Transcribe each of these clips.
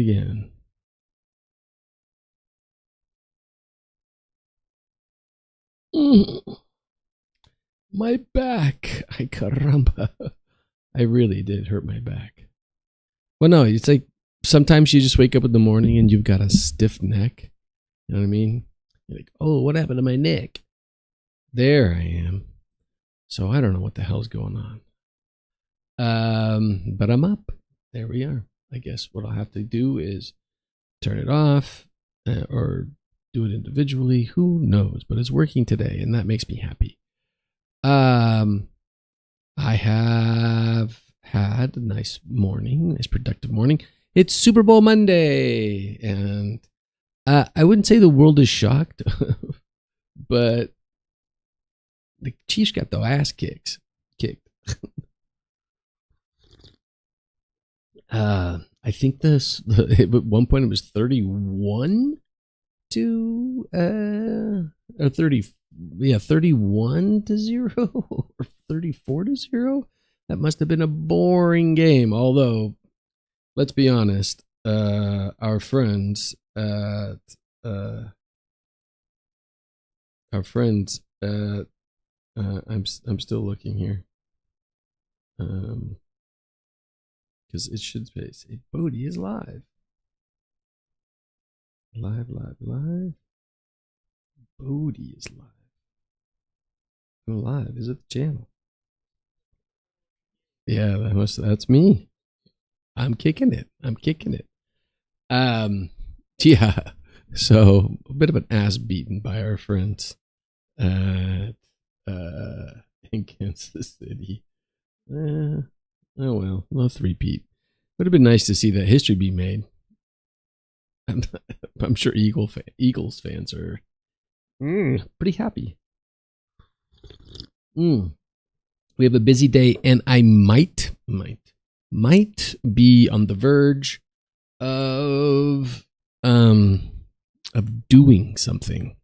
again. My back. Ay caramba. I really did hurt my back. Well, no, it's like sometimes you just wake up in the morning and you've got a stiff neck. You know what I mean? You're like, oh, what happened to my neck? There I am. So I don't know what the hell's going on. But I'm up. There we are. I guess what I'll have to do is turn it off or do it individually. Who knows? But it's working today, and that makes me happy. I have had a nice morning, nice productive morning. It's Super Bowl Monday, and I wouldn't say the world is shocked, but the Chiefs got their ass kicked. I think at one point it was 31 to 31 to 0 or 34 to 0. That must have been a boring game. Although, let's be honest, our friends I'm still looking here. Because it should say Bodhi is live. Live. Bodhi is live. I'm live. Is it the channel? Yeah, that's me. I'm kicking it. Yeah. So a bit of an ass beaten by our friends in Kansas City. Oh well, no three-peat. Would have been nice to see that history be made. I'm sure Eagles fans are pretty happy. We have a busy day, and I might be on the verge of doing something.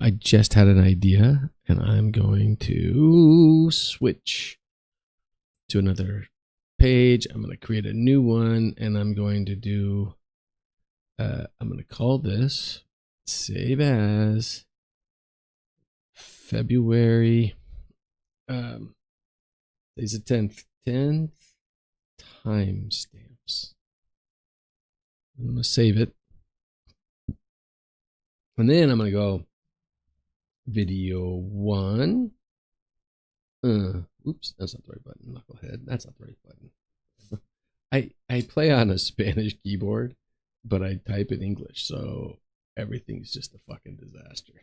I just had an idea, and I'm going to switch to another page. I'm going to create a new one, and I'm going to do, I'm going to call this Save As February, is it 10th timestamps. I'm going to save it. And then I'm going to go video 1. Oops, that's not the right button. Knucklehead. That's not the right button. I play on a Spanish keyboard, but I type in English, so everything's just a fucking disaster.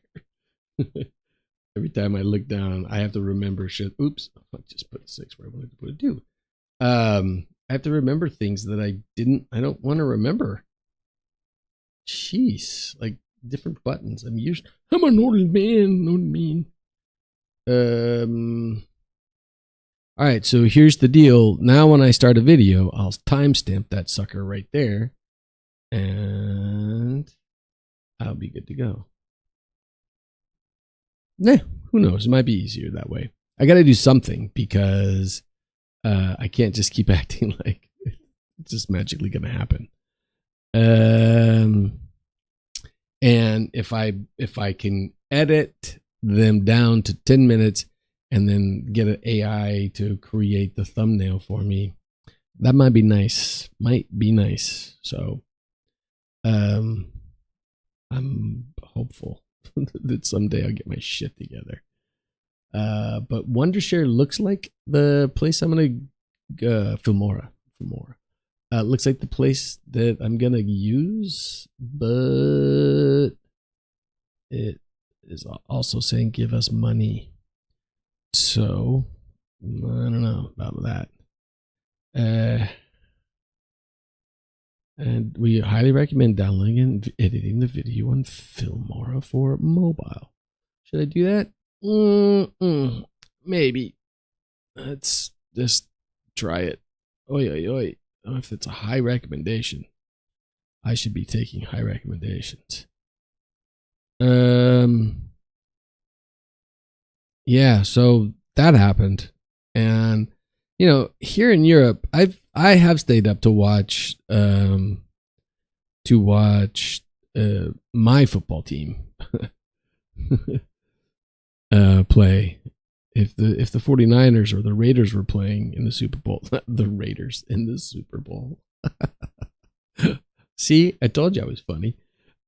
Every time I look down, I have to remember shit. Oops, I just put a 6 where I wanted to put a 2. I have to remember things that I don't want to remember. Jeez, like different buttons. I'm an old man. All right, so here's the deal. Now when I start a video, I'll timestamp that sucker right there, and I'll be good to go. Who knows? It might be easier that way. I got to do something because I can't just keep acting like it's just magically going to happen. And if I can edit them down to 10 minutes and then get an AI to create the thumbnail for me, that might be nice. So I'm hopeful that someday I'll get my shit together. But Wondershare looks like the place I'm gonna Filmora. Looks like the place that I'm gonna use, but it is also saying give us money. So I don't know about that. And we highly recommend downloading and editing the video on Filmora for mobile. Should I do that? Maybe. Let's just try it. Oi. If it's a high recommendation, I should be taking high recommendations. Yeah, so that happened. And here in Europe, I have stayed up to watch my football team play. If the 49ers or the Raiders were playing in the Super Bowl, the Raiders in the Super Bowl. See, I told you I was funny.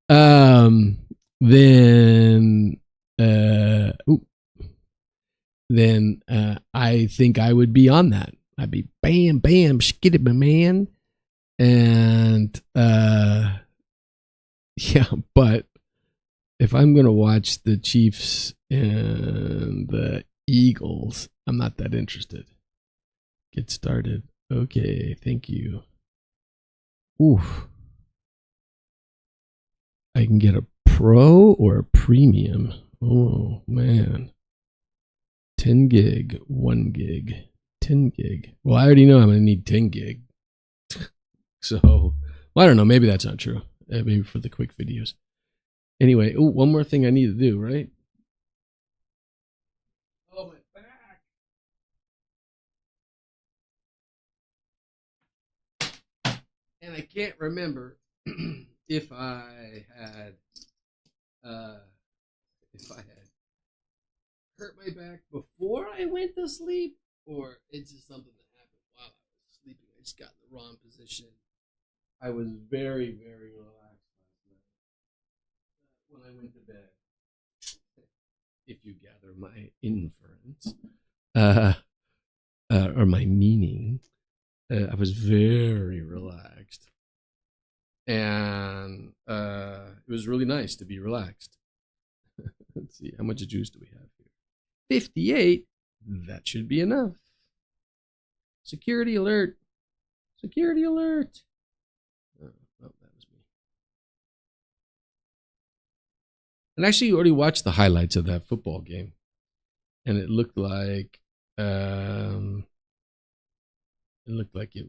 Then I think I would be on that. I'd be bam, bam, skitty, my man. And yeah, but if I'm going to watch the Chiefs and the Eagles, I'm not that interested. Get started. Okay, thank you. Oof. I can get a pro or a premium. Oh, man. 10 gig, 1 gig, 10 gig. Well, I already know I'm going to need 10 gig. So, well, I don't know. Maybe that's not true. Maybe for the quick videos. Anyway, one more thing I need to do, right? Oh, my back. And I can't remember if I had hurt my back before I went to sleep, or it's just something that happened while I was sleeping. I just got in the wrong position. I was very, very relaxed last night when I went to bed. If you gather my inference, or my meaning, I was very relaxed, and it was really nice to be relaxed. Let's see, how much juice do we have here? 58. That should be enough. Security alert. Security alert. Oh, that was me. And actually, you already watched the highlights of that football game, and it looked like it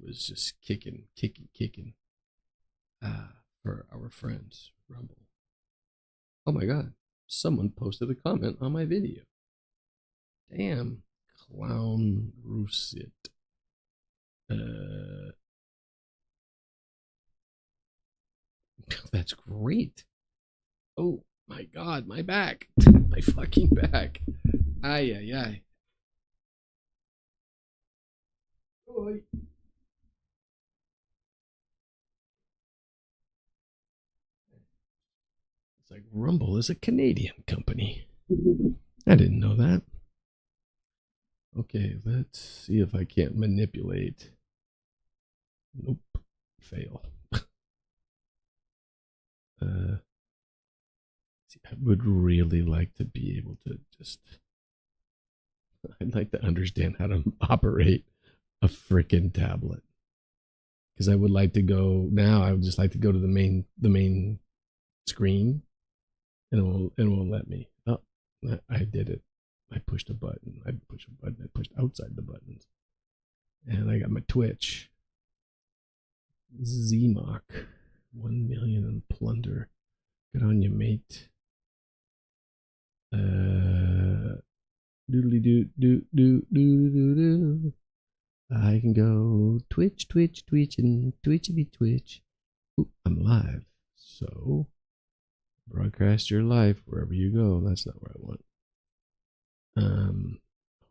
was just kicking for our friends Rumble. Oh my God. Someone posted a comment on my video. Damn, clown Russet. That's great. Oh my God, my back. My fucking back. Ay, ay, ay. Oy. It's like Rumble is a Canadian company. I didn't know that. Okay, let's see if I can't manipulate. Nope, fail. I would really like to be able to I'd like to understand how to operate a frickin' tablet. Because I would like to go, now I would just like to go to the main screen, and it won't let me. Oh, I did it. I pushed a button. I pushed a button. I pushed outside the buttons. And I got my Twitch. ZMock. 1 million and plunder. Good on you, mate. Doodly doo doo doo doo doo doo. I can go Twitch, and Twitchity Twitch. Ooh, I'm live. So broadcast your life wherever you go. That's not where I want.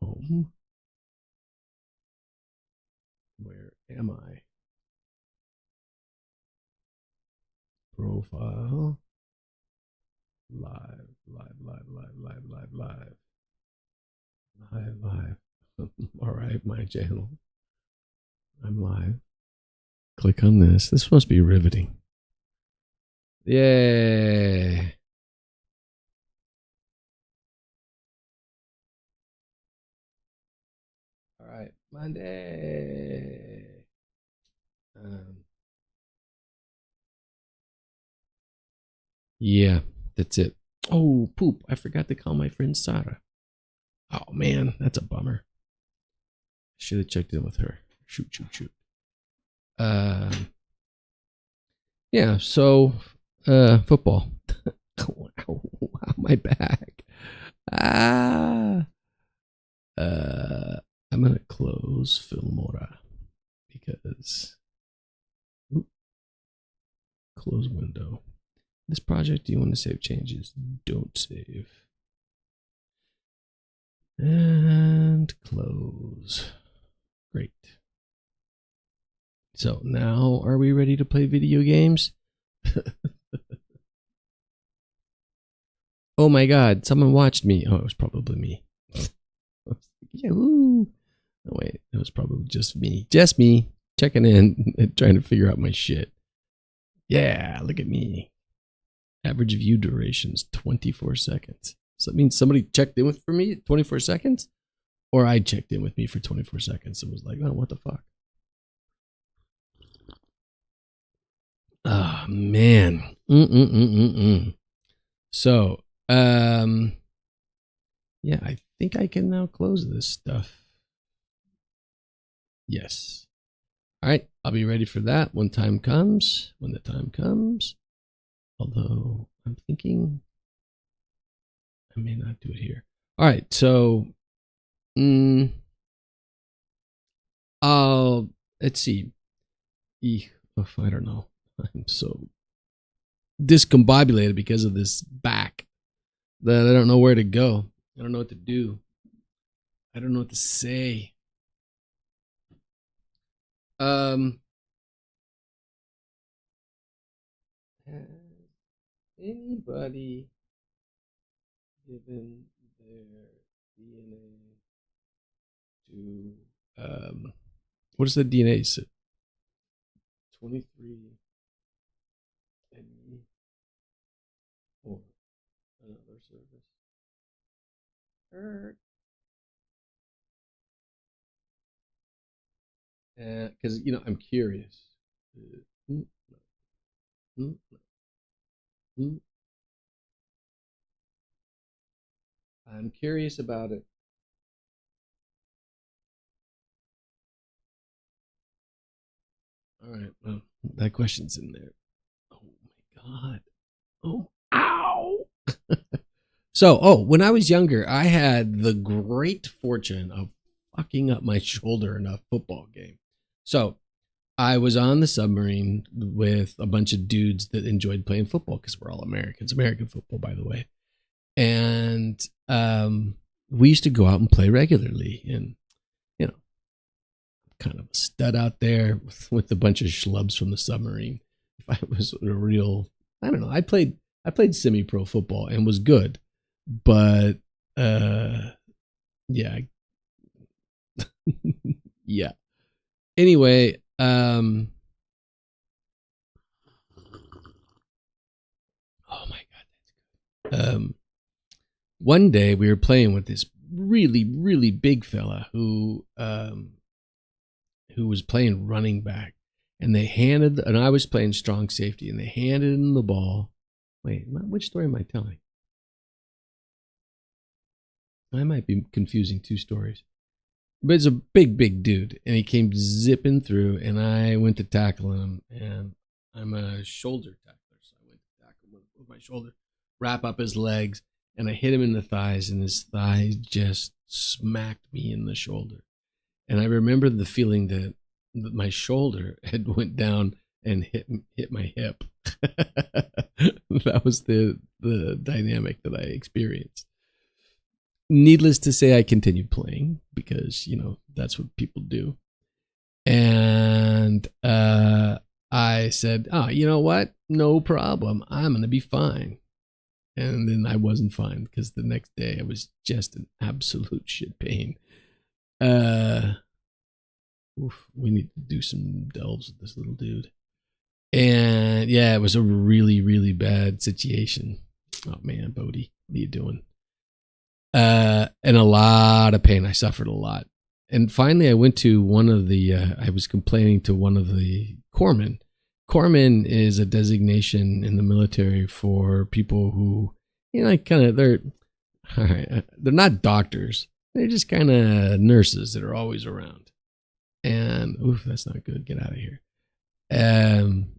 Home. Where am I? Profile. Live. All right, my channel. I'm live. Click on this. This must be riveting. Yay. All right, Monday. Yeah, that's it. Oh, poop. I forgot to call my friend Sarah. Oh, man, that's a bummer. Should have checked in with her. Shoot. Yeah, so, football. Wow, my back. I'm going to close Filmora because close window. This project, do you want to save changes? Don't save. And close. Great. So now are we ready to play video games? Oh my God, someone watched me. Oh, it was probably me. Yeah, woo. Oh, wait, it was probably just me. Just me checking in and trying to figure out my shit. Yeah, look at me. Average view duration's 24 seconds. So that means somebody checked in for me 24 seconds? Or I checked in with me for 24 seconds and was like, oh, what the fuck? Oh, man. So, yeah, I think I can now close this stuff. Yes. All right, I'll be ready for that when time comes. When the time comes. Although I'm thinking I may not do it here. All right, so let's see. I don't know. I'm so discombobulated because of this back that I don't know where to go. I don't know what to do. I don't know what to say. Has anybody given their DNA to what is the DNA? 23 and or another service. Because I'm curious. I'm curious about it. All right. Well, that question's in there. Oh my God. Oh, ow. So, when I was younger, I had the great fortune of fucking up my shoulder in a football game. So, I was on the submarine with a bunch of dudes that enjoyed playing football because we're all Americans. American football, by the way. And we used to go out and play regularly. And, kind of a stud out there with a bunch of schlubs from the submarine. If I was a real, I don't know. I played semi-pro football and was good, but yeah, yeah. Anyway, oh my God, that's good. One day we were playing with this really, really big fella who was playing running back, and I was playing strong safety, and they handed him the ball. Wait, which story am I telling? I might be confusing two stories. But it's a big, big dude, and he came zipping through, and I went to tackle him, and I'm a shoulder tackler, so I went to tackle him with my shoulder, wrap up his legs, and I hit him in the thighs, and his thigh just smacked me in the shoulder. And I remember the feeling that my shoulder had went down and hit my hip. That was the dynamic that I experienced. Needless to say, I continued playing because, that's what people do. And I said, you know what? No problem. I'm going to be fine. And then I wasn't fine because the next day I was just in absolute shit pain. We need to do some delves with this little dude. And yeah, it was a really, really bad situation. Oh man, Bodhi, what are you doing? And a lot of pain. I suffered a lot. And finally I went to one of the, I was complaining to one of the corpsmen. Corpsman is a designation in the military for people who, they're not doctors. They're just kind of nurses that are always around. And that's not good. Get out of here. And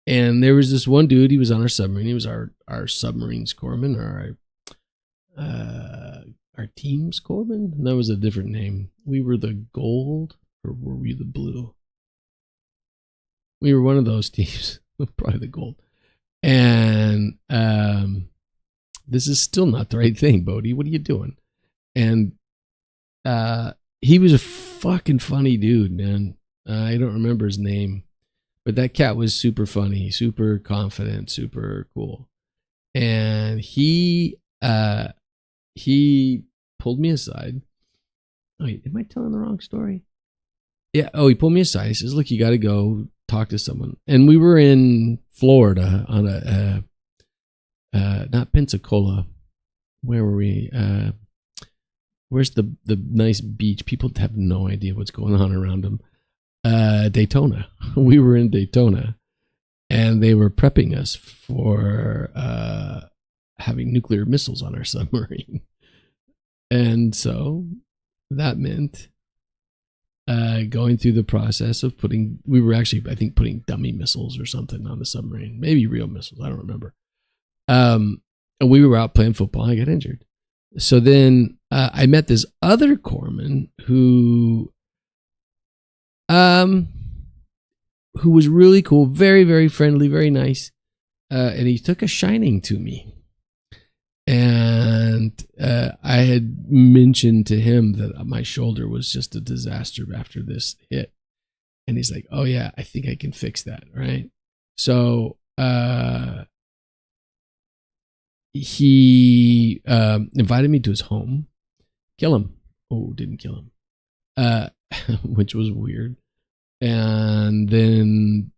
there was this one dude. He was on our submarine. He was our submarine's corpsman, or our our team's Corbin? That was a different name. We were the gold, or were we the blue? We were one of those teams, probably the gold. And this is still not the right thing, Bodhi. What are you doing? And he was a fucking funny dude, man. I don't remember his name, but that cat was super funny, super confident, super cool. And he pulled me aside. Wait, am I telling the wrong story? Yeah. Oh, he pulled me aside. He says, "Look, you got to go talk to someone." And we were in Florida on a not Pensacola. Where were we? Where's the nice beach? People have no idea what's going on around them. Daytona. We were in Daytona, and they were prepping us for having nuclear missiles on our submarine. And so that meant going through the process of we were actually, I think, putting dummy missiles or something on the submarine. Maybe real missiles. I don't remember. And we were out playing football. I got injured. So then I met this other corpsman who was really cool, very, very friendly, very nice. And he took a shining to me. And I had mentioned to him that my shoulder was just a disaster after this hit. And he's like, "Oh yeah, I think I can fix that." Right. So he invited me to his home. Kill him. Oh, didn't kill him. Which was weird. And then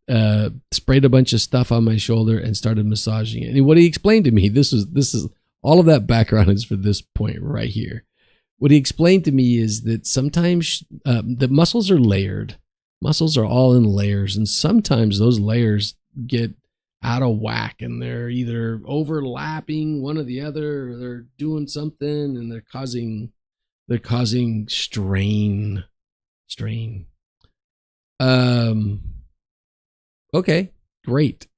sprayed a bunch of stuff on my shoulder and started massaging it. And what he explained to me, this is all of that background is for this point right here. What he explained to me is that sometimes the muscles are layered. Muscles are all in layers, and sometimes those layers get out of whack, and they're either overlapping one or the other, or they're doing something, and they're causing strain. Okay, great.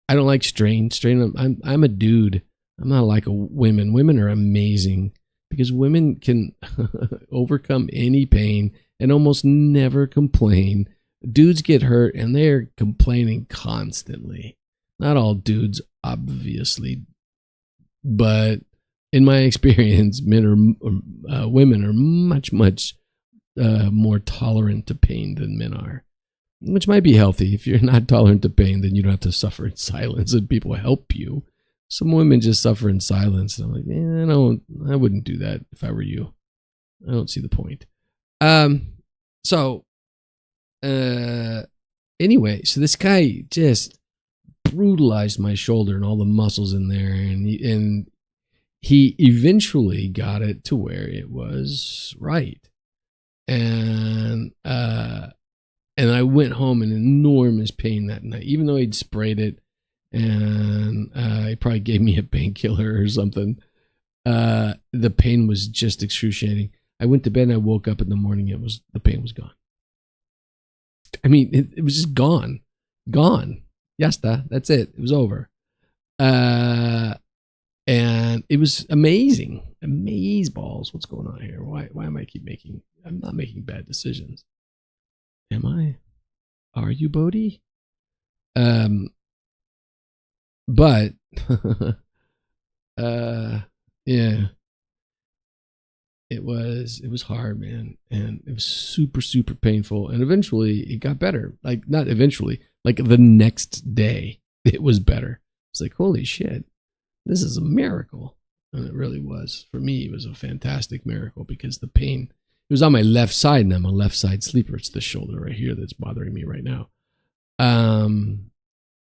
I don't like strain. I'm a dude. I'm not like women. Women are amazing because women can overcome any pain and almost never complain. Dudes get hurt and they're complaining constantly. Not all dudes, obviously, but in my experience, women are much more tolerant to pain than men are, which might be healthy. If you're not tolerant to pain, then you don't have to suffer in silence and people help you. Some women just suffer in silence. And I'm like, I wouldn't do that if I were you. I don't see the point. Anyway, so this guy just brutalized my shoulder and all the muscles in there, and he eventually got it to where it was right. And I went home in enormous pain that night, even though he'd sprayed it, and he probably gave me a painkiller or something. The pain was just excruciating. I went to bed and I woke up in the morning. The pain was gone. I mean, it was just gone. Yasta. That's it. It was over. And it was amazing. Amazeballs. What's going on here? Why am I I'm not making bad decisions. Am I? Are you, Bodhi? But yeah. It was hard, man, and it was super, super painful. And eventually it got better. Like, not eventually, like the next day it was better. It's like, holy shit, this is a miracle. And it really was. For me, it was a fantastic miracle because the pain, it was on my left side, and I'm a left side sleeper. It's the shoulder right here that's bothering me right now. I mean,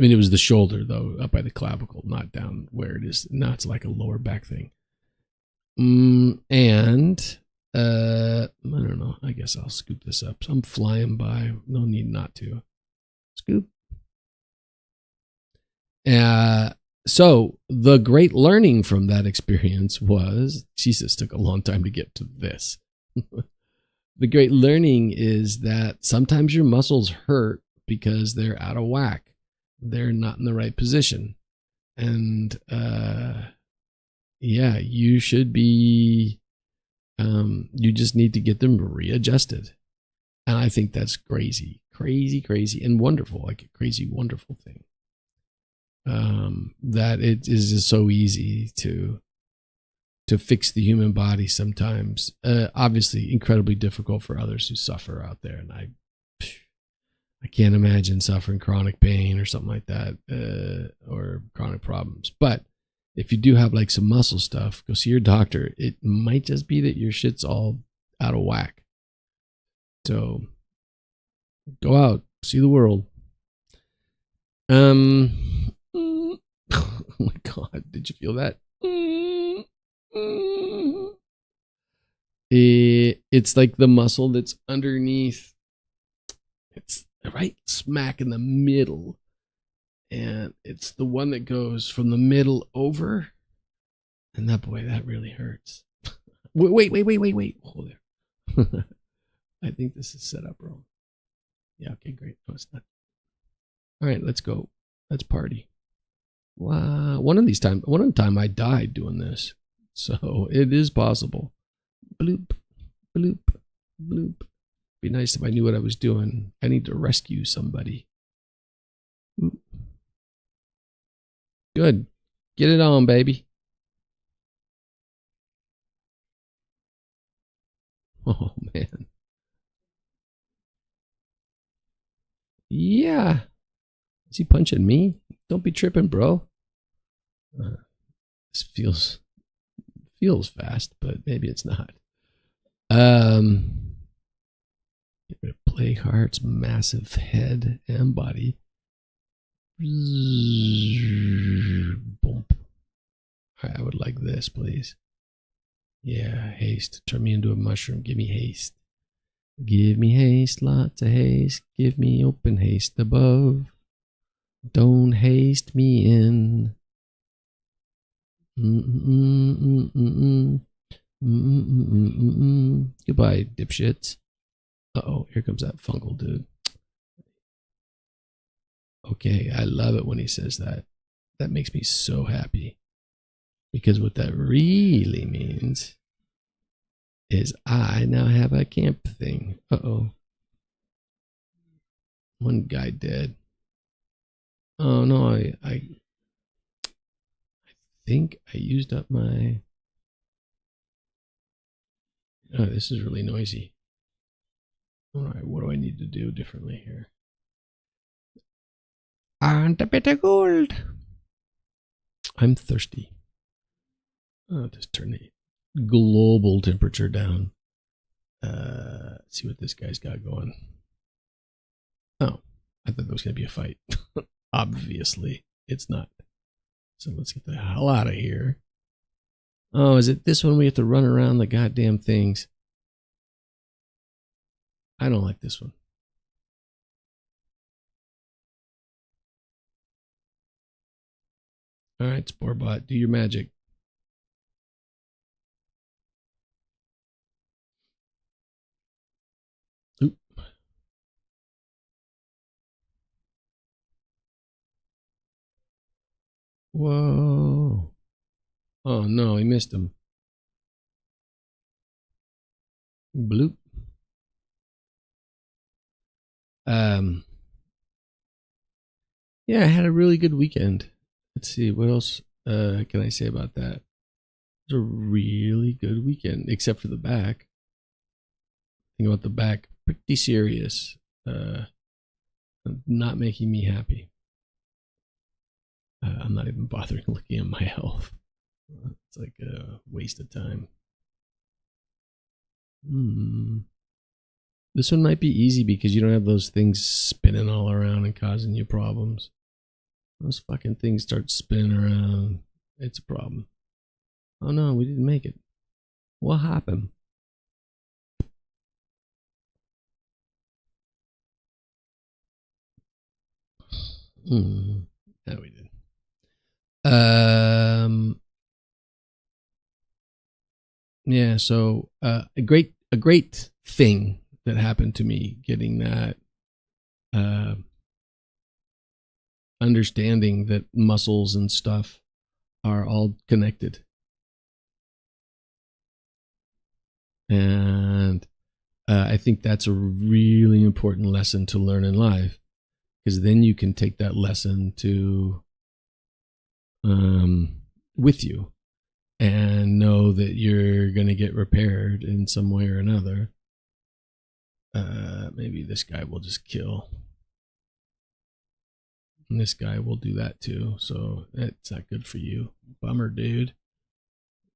it was the shoulder, though, up by the clavicle, not down where it is. Now it's like a lower back thing. And I don't know. I guess I'll scoop this up. So I'm flying by. No need not to. Scoop. So the great learning from that experience was, Jesus, took a long time to get to this. The great learning is that sometimes your muscles hurt because they're out of whack. They're not in the right position. And, yeah, you should be You just need to get them readjusted. And I think that's crazy, and wonderful, like a crazy, wonderful thing. That it is just so easy to fix the human body sometimes. Obviously, incredibly difficult for others who suffer out there, and I can't imagine suffering chronic pain or something like that, or chronic problems. But if you do have like some muscle stuff, go see your doctor. It might just be that your shit's all out of whack. So go out, see the world. Oh my God, did you feel that? It's like the muscle that's underneath. It's right smack in the middle. And it's the one that goes from the middle over. And that, boy, that really hurts. Wait. Hold there. I think this is set up wrong. Yeah, okay, great. No, it's not. All right, let's go. Let's party. Wow. One of the time I died doing this. So it is possible. Bloop, bloop, bloop. Be nice if I knew what I was doing. I need to rescue somebody. Oop. Good. Get it on, baby. Oh, man. Yeah. Is he punching me? Don't be tripping, bro. This feels fast, but maybe it's not. Get rid of Plague Heart's massive head and body. Boom. I would like this, please. Yeah, haste. Turn me into a mushroom. Give me haste. Give me haste, lots of haste. Give me open haste above. Don't haste me in. Goodbye, dipshits. Uh-oh, here comes that fungal dude. Okay, I love it when he says that. That makes me so happy. Because what that really means is I now have a camp thing. Uh-oh. One guy dead. Oh, no, I think I used up my... Oh, this is really noisy. All right, what do I need to do differently here? And a bit of gold. I'm thirsty. I'll just turn the global temperature down. See what this guy's got going. Oh, I thought there was going to be a fight. Obviously, it's not. So let's get the hell out of here. Oh, is it this one we have to run around the goddamn things? I don't like this one. All right, Sporebot, do your magic. Oop. Whoa. Oh, no, he missed him. Bloop. Yeah, I had a really good weekend. Let's see, what else can I say about that? It was a really good weekend, except for the back. Think about the back, pretty serious. Not making me happy. I'm not even bothering looking at my health. It's like a waste of time. This one might be easy because you don't have those things spinning all around and causing you problems. Those fucking things start spinning around. It's a problem. Oh no, we didn't make it. What happened? No, we didn't. Yeah, so a great thing that happened to me getting that understanding that muscles and stuff are all connected. And I think that's a really important lesson to learn in life, because then you can take that lesson to with you and know that you're going to get repaired in some way or another. Maybe this guy will just kill. And this guy will do that too. So that's not good for you. Bummer, dude.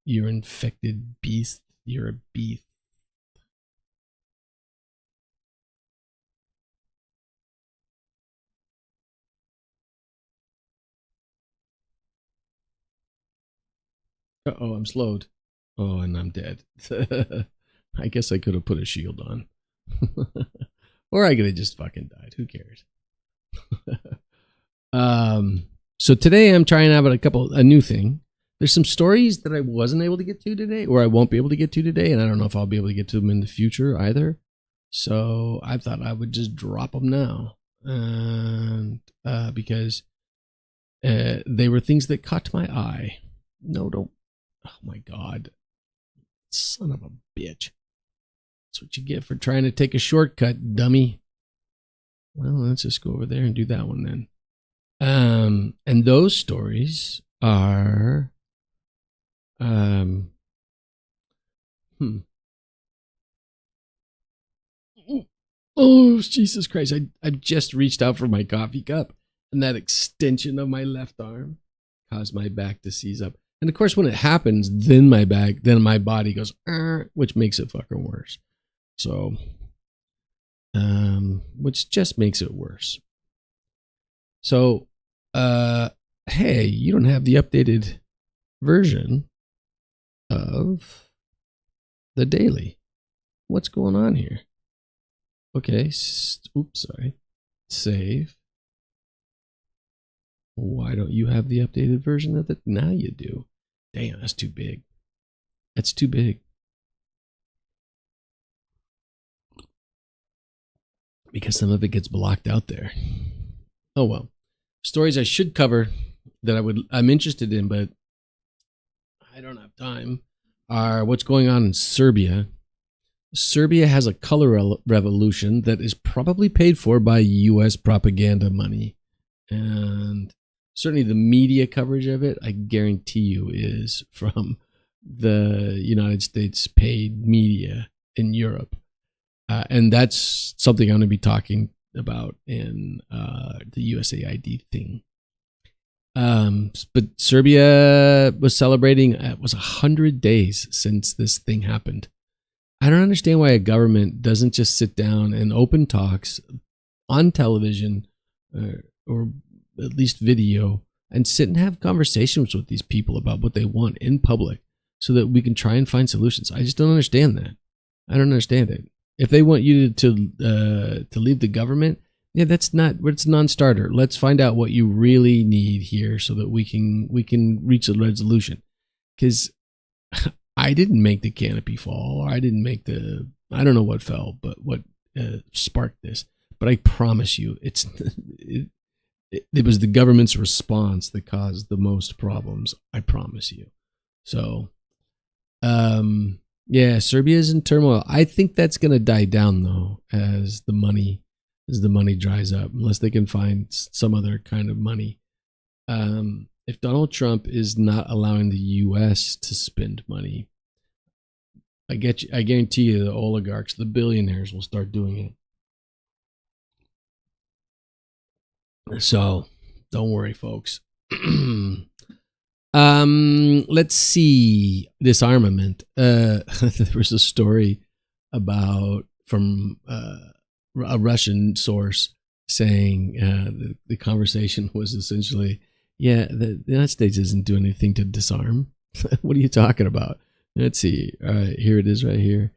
You're infected beast. You're a beast. Uh-oh, I'm slowed. Oh, and I'm dead. I guess I could have put a shield on. Or I could have just fucking died. Who cares? So today I'm trying out a new thing. There's some stories that I wasn't able to get to today, or I won't be able to get to today, and I don't know if I'll be able to get to them in the future either. So I thought I would just drop them now, and because they were things that caught my eye. No, don't. Oh my God, son of a bitch! That's what you get for trying to take a shortcut, dummy. Well, let's just go over there and do that one then. And those stories are, Oh, Jesus Christ. I've just reached out for my coffee cup, and that extension of my left arm caused my back to seize up. And of course, when it happens, then my body goes, which makes it fucking worse. So, which just makes it worse. So, hey, you don't have the updated version of the daily. What's going on here? Okay, oops, sorry. Save. Why don't you have the updated version of it? Now you do. Damn, that's too big. That's too big. Because some of it gets blocked out there. Oh well. Stories I should cover that I'm interested in, but I don't have time, are what's going on in Serbia. Serbia has a color revolution that is probably paid for by U.S. propaganda money. And certainly the media coverage of it, I guarantee you, is from the United States paid media in Europe. And that's something I'm going to be talking about in the USAID thing. But Serbia was celebrating, it was 100 days since this thing happened. I don't understand why a government doesn't just sit down and open talks on television or at least video and sit and have conversations with these people about what they want in public so that we can try and find solutions. I just don't understand that. I don't understand it. If they want you to leave the government, yeah, it's a non-starter. Let's find out what you really need here so that we can reach a resolution. Because I didn't make the canopy fall, or I don't know what fell, but what sparked this. But I promise you, it was the government's response that caused the most problems. I promise you. So, yeah, Serbia is in turmoil. I think that's going to die down though, as the money dries up, unless they can find some other kind of money. If Donald Trump is not allowing the U.S. to spend money, I guarantee you the oligarchs, the billionaires will start doing it. So don't worry, folks. Let's see. Disarmament. There was a story from a Russian source saying the conversation was essentially, yeah, the United States isn't doing anything to disarm. What are you talking about? Let's see. All right, here it is right here.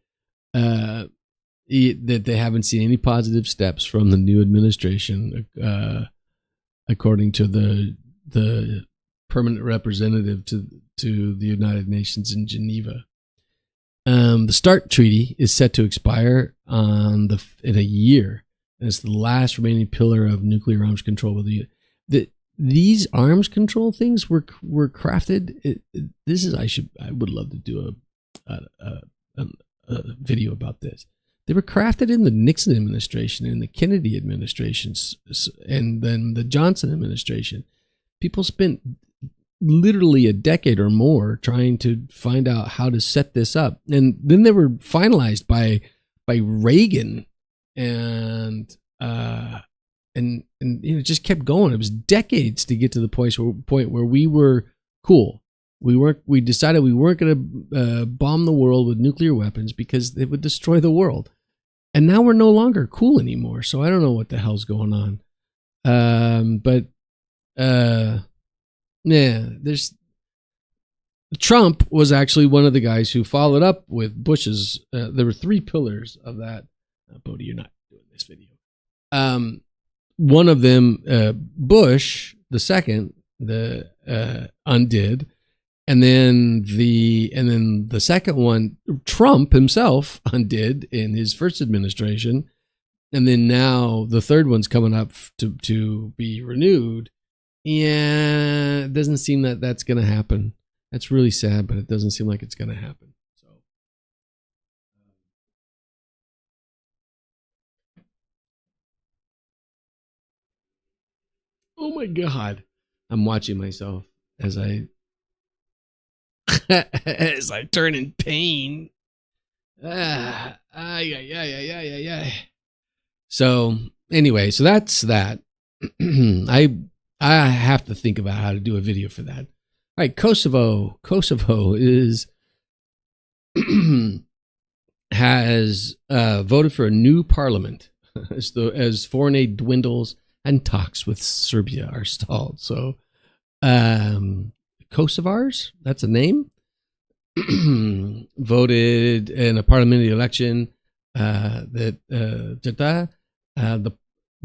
That they haven't seen any positive steps from the new administration, according to the permanent representative to the United Nations in Geneva. The START treaty is set to expire in a year, and it's the last remaining pillar of nuclear arms control. These arms control things were crafted. I would love to do video about this. They were crafted in the Nixon administration and the Kennedy administrations, and then the Johnson administration. People spent literally a decade or more trying to find out how to set this up, and then they were finalized by Reagan, and it just kept going. It was decades to get to the point where we were cool. We decided we weren't going to bomb the world with nuclear weapons because it would destroy the world. And now we're no longer cool anymore. So I don't know what the hell's going on. There's Trump was actually one of the guys who followed up with Bush's. There were 3 pillars of that. Bodhi, you're not doing this video. One of them, Bush, the second, undid. And then the second one, Trump himself undid in his first administration, and then now the third one's coming up to be renewed. Yeah, it doesn't seem that that's going to happen. That's really sad, but it doesn't seem like it's going to happen. So, oh my God, I'm watching myself as I. As I turn in pain. So anyway, so that's that. I have to think about how to do a video for that. All right, Kosovo is has voted for a new parliament as foreign aid dwindles and talks with Serbia are stalled. So Kosovars, that's a name, voted in a parliamentary election that the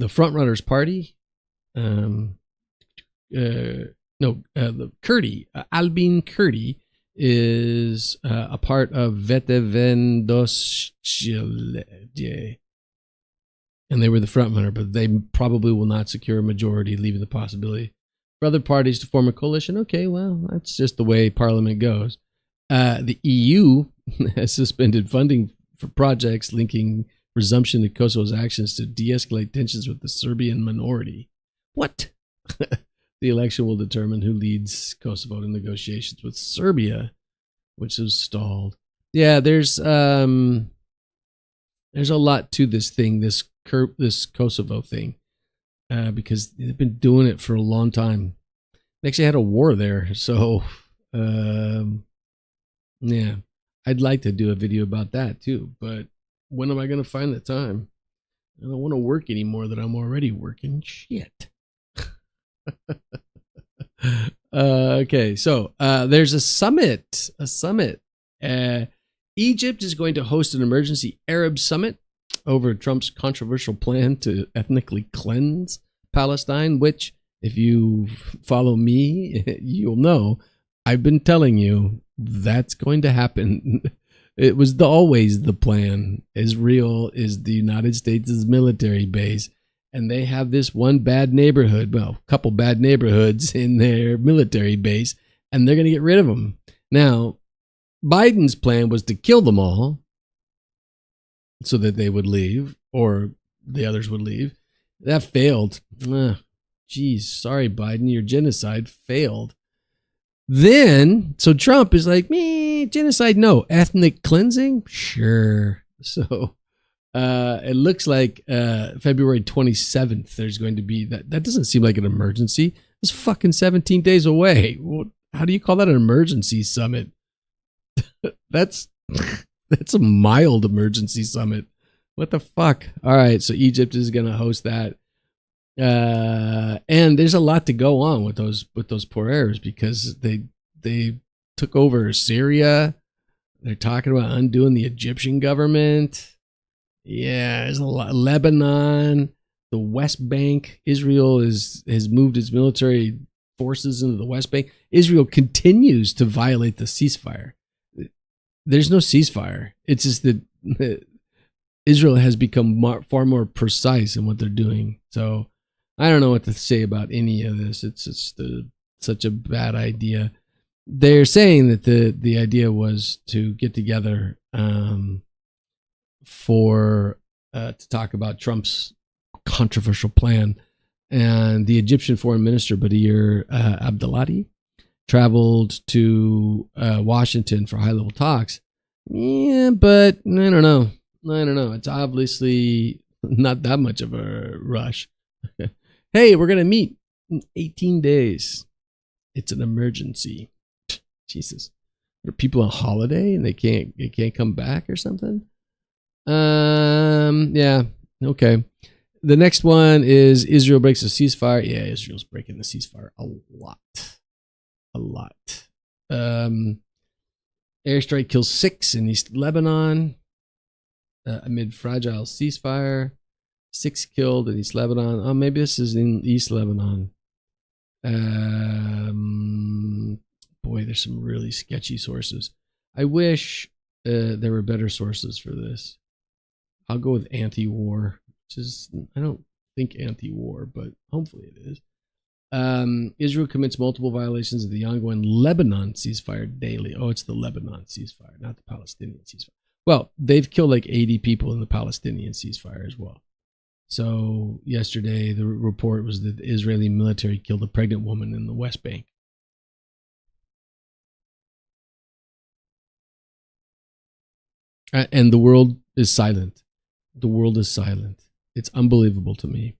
Frontrunners Party, the Kurdi, Albin Kurdi is a part of Vetevendosje, and they were the frontrunner, but they probably will not secure a majority, leaving the possibility for other parties to form a coalition. Okay, well, that's just the way Parliament goes. The EU has suspended funding for projects linking resumption of Kosovo's actions to de-escalate tensions with the Serbian minority. What? The election will determine who leads Kosovo in negotiations with Serbia, which is stalled. Yeah, there's a lot to this thing, this Kosovo thing. Because they've been doing it for a long time. They actually had a war there. So, yeah, I'd like to do a video about that too. But when am I going to find the time? I don't want to work anymore that I'm already working. Shit. Okay, so there's a summit. Egypt is going to host an emergency Arab summit over Trump's controversial plan to ethnically cleanse Palestine, which, if you follow me, you'll know I've been telling you that's going to happen. It was always the plan. Israel is the United States' military base, and they have this one bad neighborhood, well, a couple bad neighborhoods in their military base, and they're going to get rid of them. Now, Biden's plan was to kill them all so that they would leave, or the others would leave. That failed. Geez, sorry, Biden, your genocide failed. Then, so Trump is like, me, genocide, no. Ethnic cleansing? Sure. So it looks like February 27th, there's going to be, that doesn't seem like an emergency. It's fucking 17 days away. How do you call that an emergency summit? That's a mild emergency summit. What the fuck? All right, so Egypt is going to host that. And there's a lot to go on with those poor Arabs because they took over Syria. They're talking about undoing the Egyptian government. Yeah, there's a lot. Lebanon, the West Bank. Israel has moved its military forces into the West Bank. Israel continues to violate the ceasefire. There's no ceasefire. It's just that Israel has become far more precise in what they're doing. So I don't know what to say about any of this. It's just such a bad idea. They're saying that the idea was to get together for to talk about Trump's controversial plan. And the Egyptian foreign minister, Badir Abdelati, traveled to Washington for high-level talks. Yeah, but I don't know. It's obviously not that much of a rush. Hey, we're going to meet in 18 days. It's an emergency. Jesus. Are people on holiday and they can't come back or something? Yeah. Okay. The next one is Israel breaks the ceasefire. Yeah, Israel's breaking the ceasefire a lot. Airstrike kills 6 in East Lebanon amid fragile ceasefire. 6 killed in East Lebanon. Oh, maybe this is in East Lebanon. Boy, there's some really sketchy sources. I wish there were better sources for this. I'll go with anti-war, which is, I don't think anti-war, but hopefully it is. Israel commits multiple violations of the ongoing Lebanon ceasefire daily. Oh, it's the Lebanon ceasefire, not the Palestinian ceasefire. Well, they've killed like 80 people in the Palestinian ceasefire as well. So yesterday, the report was that the Israeli military killed a pregnant woman in the West Bank. And the world is silent. The world is silent. It's unbelievable to me.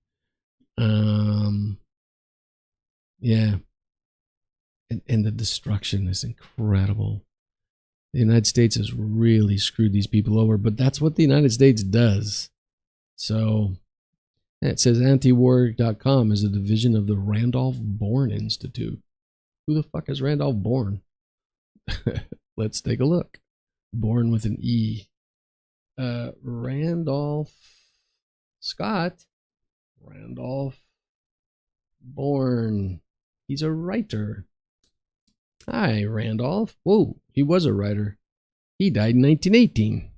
Yeah. And the destruction is incredible. The United States has really screwed these people over, but that's what the United States does. So it says antiwar.com is a division of the Randolph Bourne Institute. Who the fuck is Randolph Bourne? Let's take a look. Bourne with an E. Randolph Scott. Randolph Bourne. He's a writer. Hi, Randolph. Whoa, he was a writer. He died in 1918.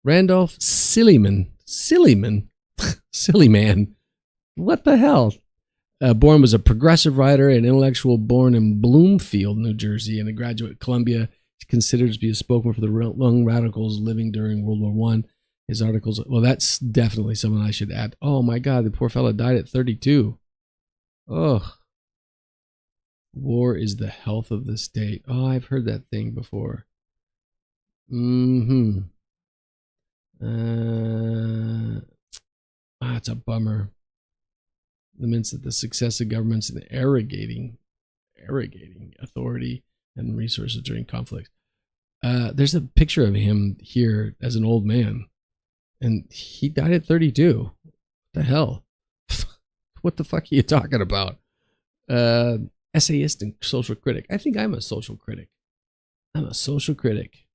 Randolph Silliman. Silliman? Silly man. What the hell? Bourne was a progressive writer and intellectual born in Bloomfield, New Jersey, and a graduate at Columbia. He's considered to be a spokesman for the young radicals living during World War I. His articles, well, that's definitely someone I should add. Oh my God, the poor fella died at 32. Ugh. War is the health of the state. Oh, I've heard that thing before. It's a bummer. Laments that the success of governments in arrogating authority and resources during conflicts. There's a picture of him here as an old man, and he died at 32. What the hell? What the fuck are you talking about? Essayist and social critic. I think I'm a social critic. I'm a social critic.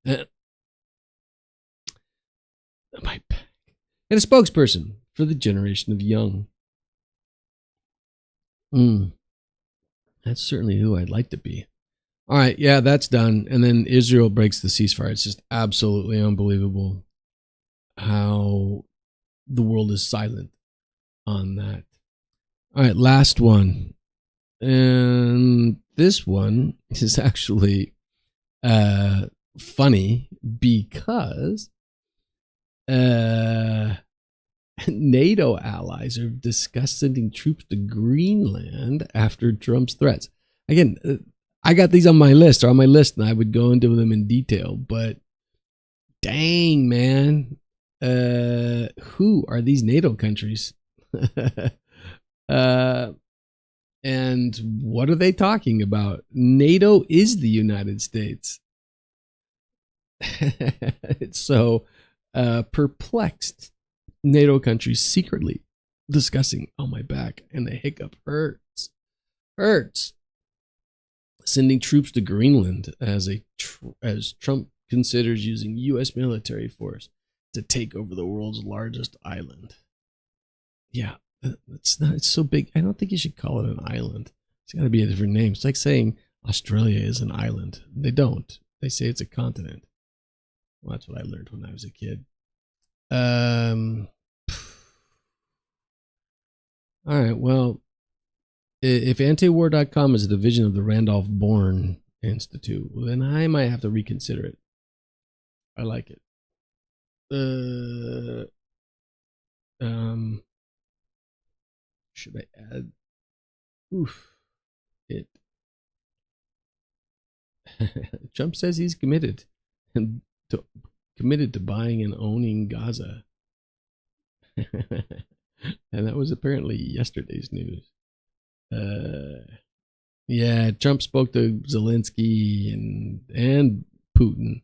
My back. And a spokesperson for the generation of young. That's certainly who I'd like to be. All right, yeah, that's done. And then Israel breaks the ceasefire. It's just absolutely unbelievable how the world is silent on that. All right, last one. And this one is actually funny because NATO allies are discussed sending troops to Greenland after Trump's threats. Again, I got these on my list, and I would go into them in detail, but dang, man. Who are these NATO countries? And what are they talking about? NATO is the United States. It's so perplexed. NATO countries secretly discussing, oh my back, and the hiccup hurts. Sending troops to Greenland as Trump considers using U.S. military force to take over the world's largest island. Yeah, it's so big. I don't think you should call it an island. It's got to be a different name. It's like saying Australia is an island. They don't. They say it's a continent. Well, that's what I learned when I was a kid. All right, well, if antiwar.com is a division of the Randolph Bourne Institute, then I might have to reconsider it. I like it. Uh, um, should I add? Oof, it. Trump says he's committed and to, committed to buying and owning Gaza. And that was apparently yesterday's news. Yeah, Trump spoke to Zelensky and Putin.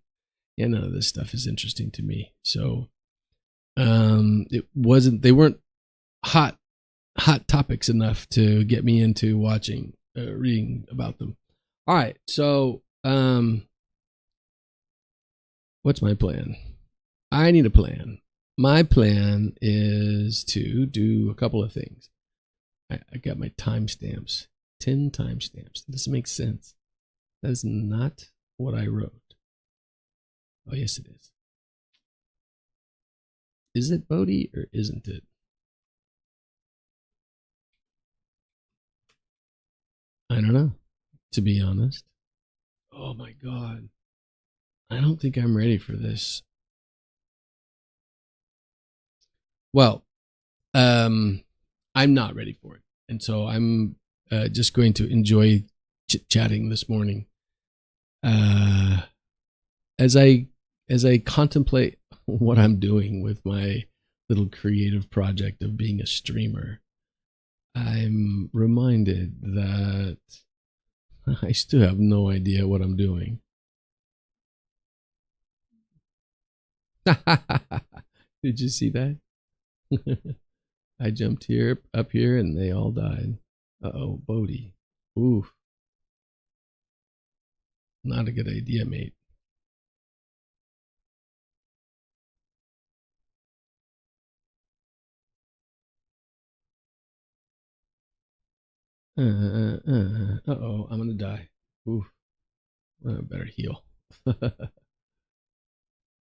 Yeah, none of this stuff is interesting to me. So, it wasn't. They weren't hot topics enough to get me into watching, reading about them. All right, so what's my plan? I need a plan. My plan is to do a couple of things. I got my timestamps, 10 timestamps. This makes sense. That is not what I wrote. Oh, yes, it is. Is it Bodhi or isn't it? I don't know, to be honest. Oh my God. I don't think I'm ready for this. Well, I'm not ready for it. And so I'm just going to enjoy chit-chatting this morning. As I contemplate what I'm doing with my little creative project of being a streamer, I'm reminded that I still have no idea what I'm doing. Did you see that? I jumped up here, and they all died. Uh-oh, Bodhi. Oof. Not a good idea, mate. Uh-oh, I'm gonna die. Oof. I better heal. I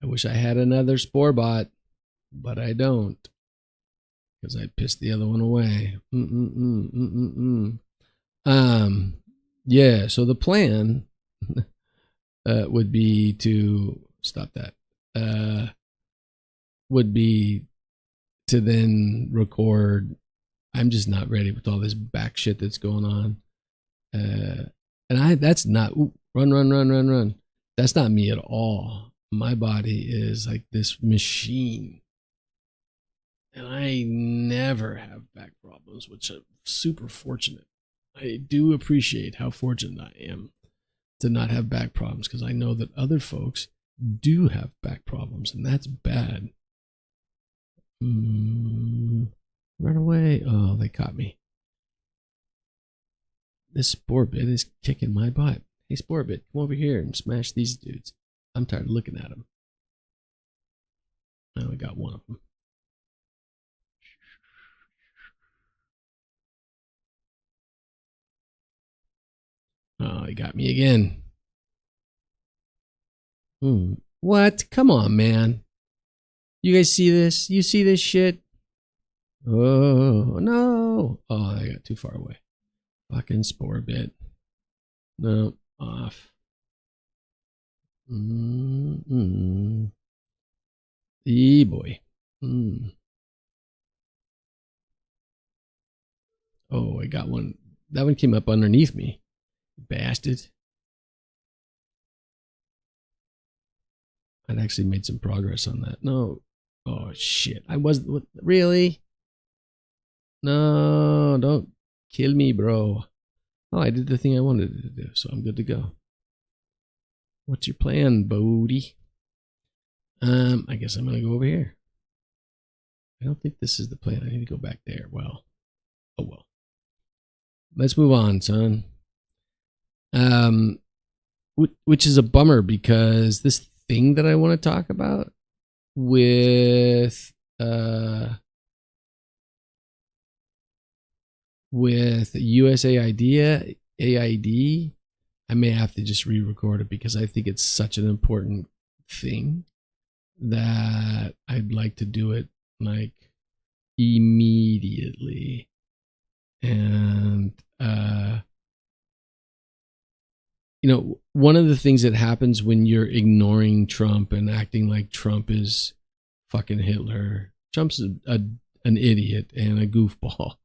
wish I had another spore bot, but I don't, because I pissed the other one away. Yeah, so the plan would be to stop that. Would be to then record. I'm just not ready with all this back shit that's going on. And that's not run. That's not me at all. My body is like this machine. And I never have back problems, which I'm super fortunate. I do appreciate how fortunate I am to not have back problems, because I know that other folks do have back problems, and that's bad. Run away. Oh, they caught me. This spore bit is kicking my butt. Hey, spore bit, come over here and smash these dudes. I'm tired of looking at them. I only got one of them. Oh, he got me again. What? Come on, man. You guys see this? You see this shit? Oh, no. Oh, I got too far away. Fucking spore bit. No, off. Boy. Oh, I got one. That one came up underneath me. Bastard. I'd actually made some progress on that. No. Oh, shit. I wasn't. Really? No, don't kill me, bro. Oh, I did the thing I wanted to do, so I'm good to go. What's your plan, Bodhi? I guess I'm going to go over here. I don't think this is the plan. I need to go back there. Well. Oh, well. Let's move on, son. Which is a bummer, because this thing that I want to talk about with USAID, AID, I may have to just re-record it, because I think it's such an important thing that I'd like to do it like immediately. And one of the things that happens when you're ignoring Trump and acting like Trump is fucking Hitler. Trump's an idiot and a goofball.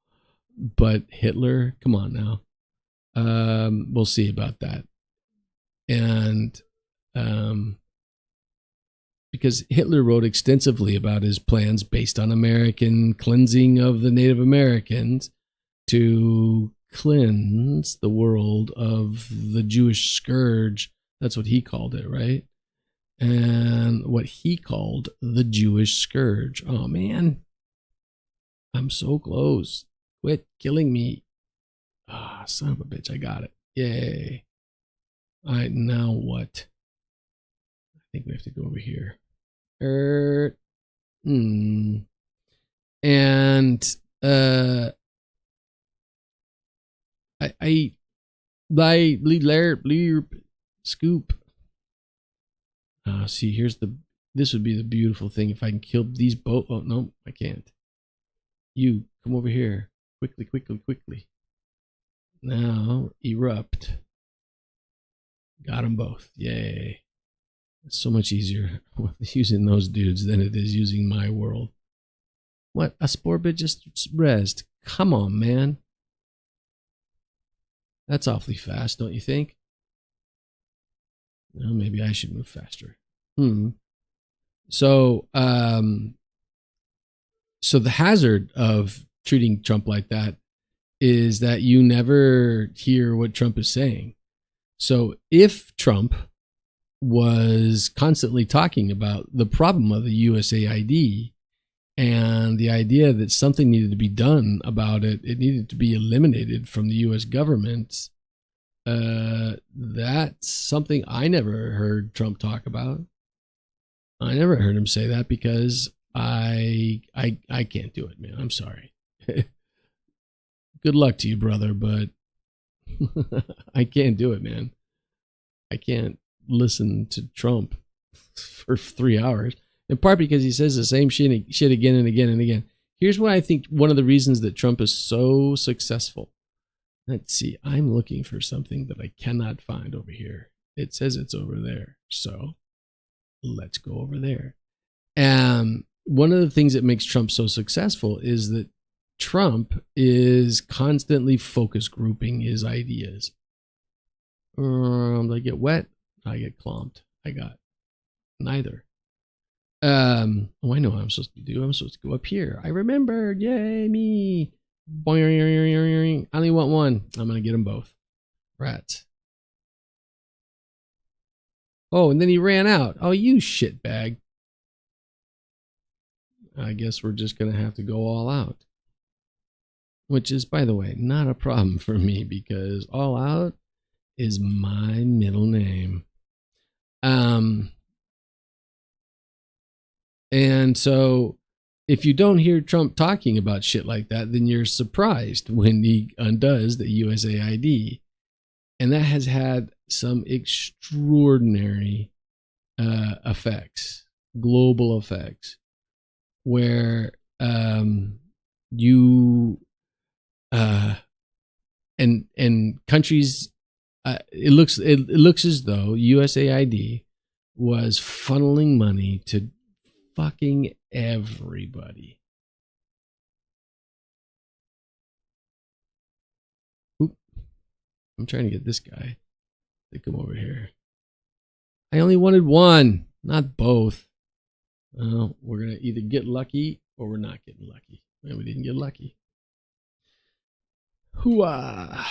But Hitler, come on now. We'll see about that. And because Hitler wrote extensively about his plans based on American cleansing of the Native Americans to cleanse the world of the Jewish scourge. That's what he called it, right? And what he called the Jewish scourge. Oh, man. I'm so close. Quit killing me. Ah, son of a bitch. I got it. Yay. All right, now what? I think we have to go over here. And scoop. See, this would be the beautiful thing if I can kill these both. Oh, no, I can't. You, come over here. Quickly. Now, erupt. Got them both. Yay. It's so much easier using those dudes than it is using my world. What? A spore bit just rezzed. Come on, man. That's awfully fast, don't you think? Well, maybe I should move faster. So the hazard of treating Trump like that is that you never hear what Trump is saying. So if Trump was constantly talking about the problem of the USAID and the idea that something needed to be done about it, it needed to be eliminated from the US government, that's something I never heard Trump talk about. I never heard him say that because I can't do it, man. I'm sorry. Good luck to you, brother, but I can't do it, man. I can't listen to Trump for 3 hours, in part because he says the same shit again and again and again. Here's why I think one of the reasons that Trump is so successful. Let's see. I'm looking for something that I cannot find over here. It says it's over there. So let's go over there. And one of the things that makes Trump so successful is that Trump is constantly focus grouping his ideas. Do I get wet? I get clomped. I got neither. I know what I'm supposed to do. I'm supposed to go up here. I remembered. Yay, me. I only want one. I'm going to get them both. Rats. Oh, and then he ran out. Oh, you shitbag. I guess we're just going to have to go all out. Which is, by the way, not a problem for me because all out is my middle name. And so if you don't hear Trump talking about shit like that, then you're surprised when he undoes the USAID. And that has had some extraordinary effects, global effects, where you and countries, it looks as though USAID was funneling money to fucking everybody. Oop. I'm trying to get this guy to come over here. I only wanted one, not both. We're going to either get lucky or we're not getting lucky. And we didn't get lucky. Hooah.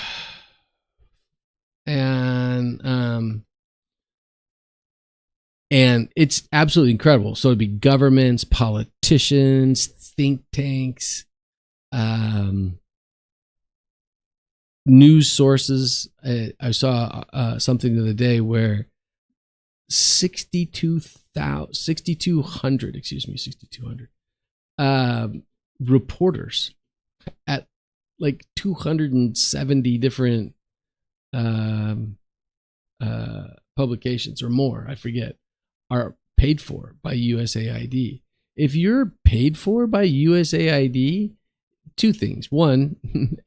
And it's absolutely incredible. So it'd be governments, politicians, think tanks, news sources. I saw something the other day where 6,200 reporters at like 270 different publications or more, I forget, are paid for by USAID. If you're paid for by USAID, two things. One,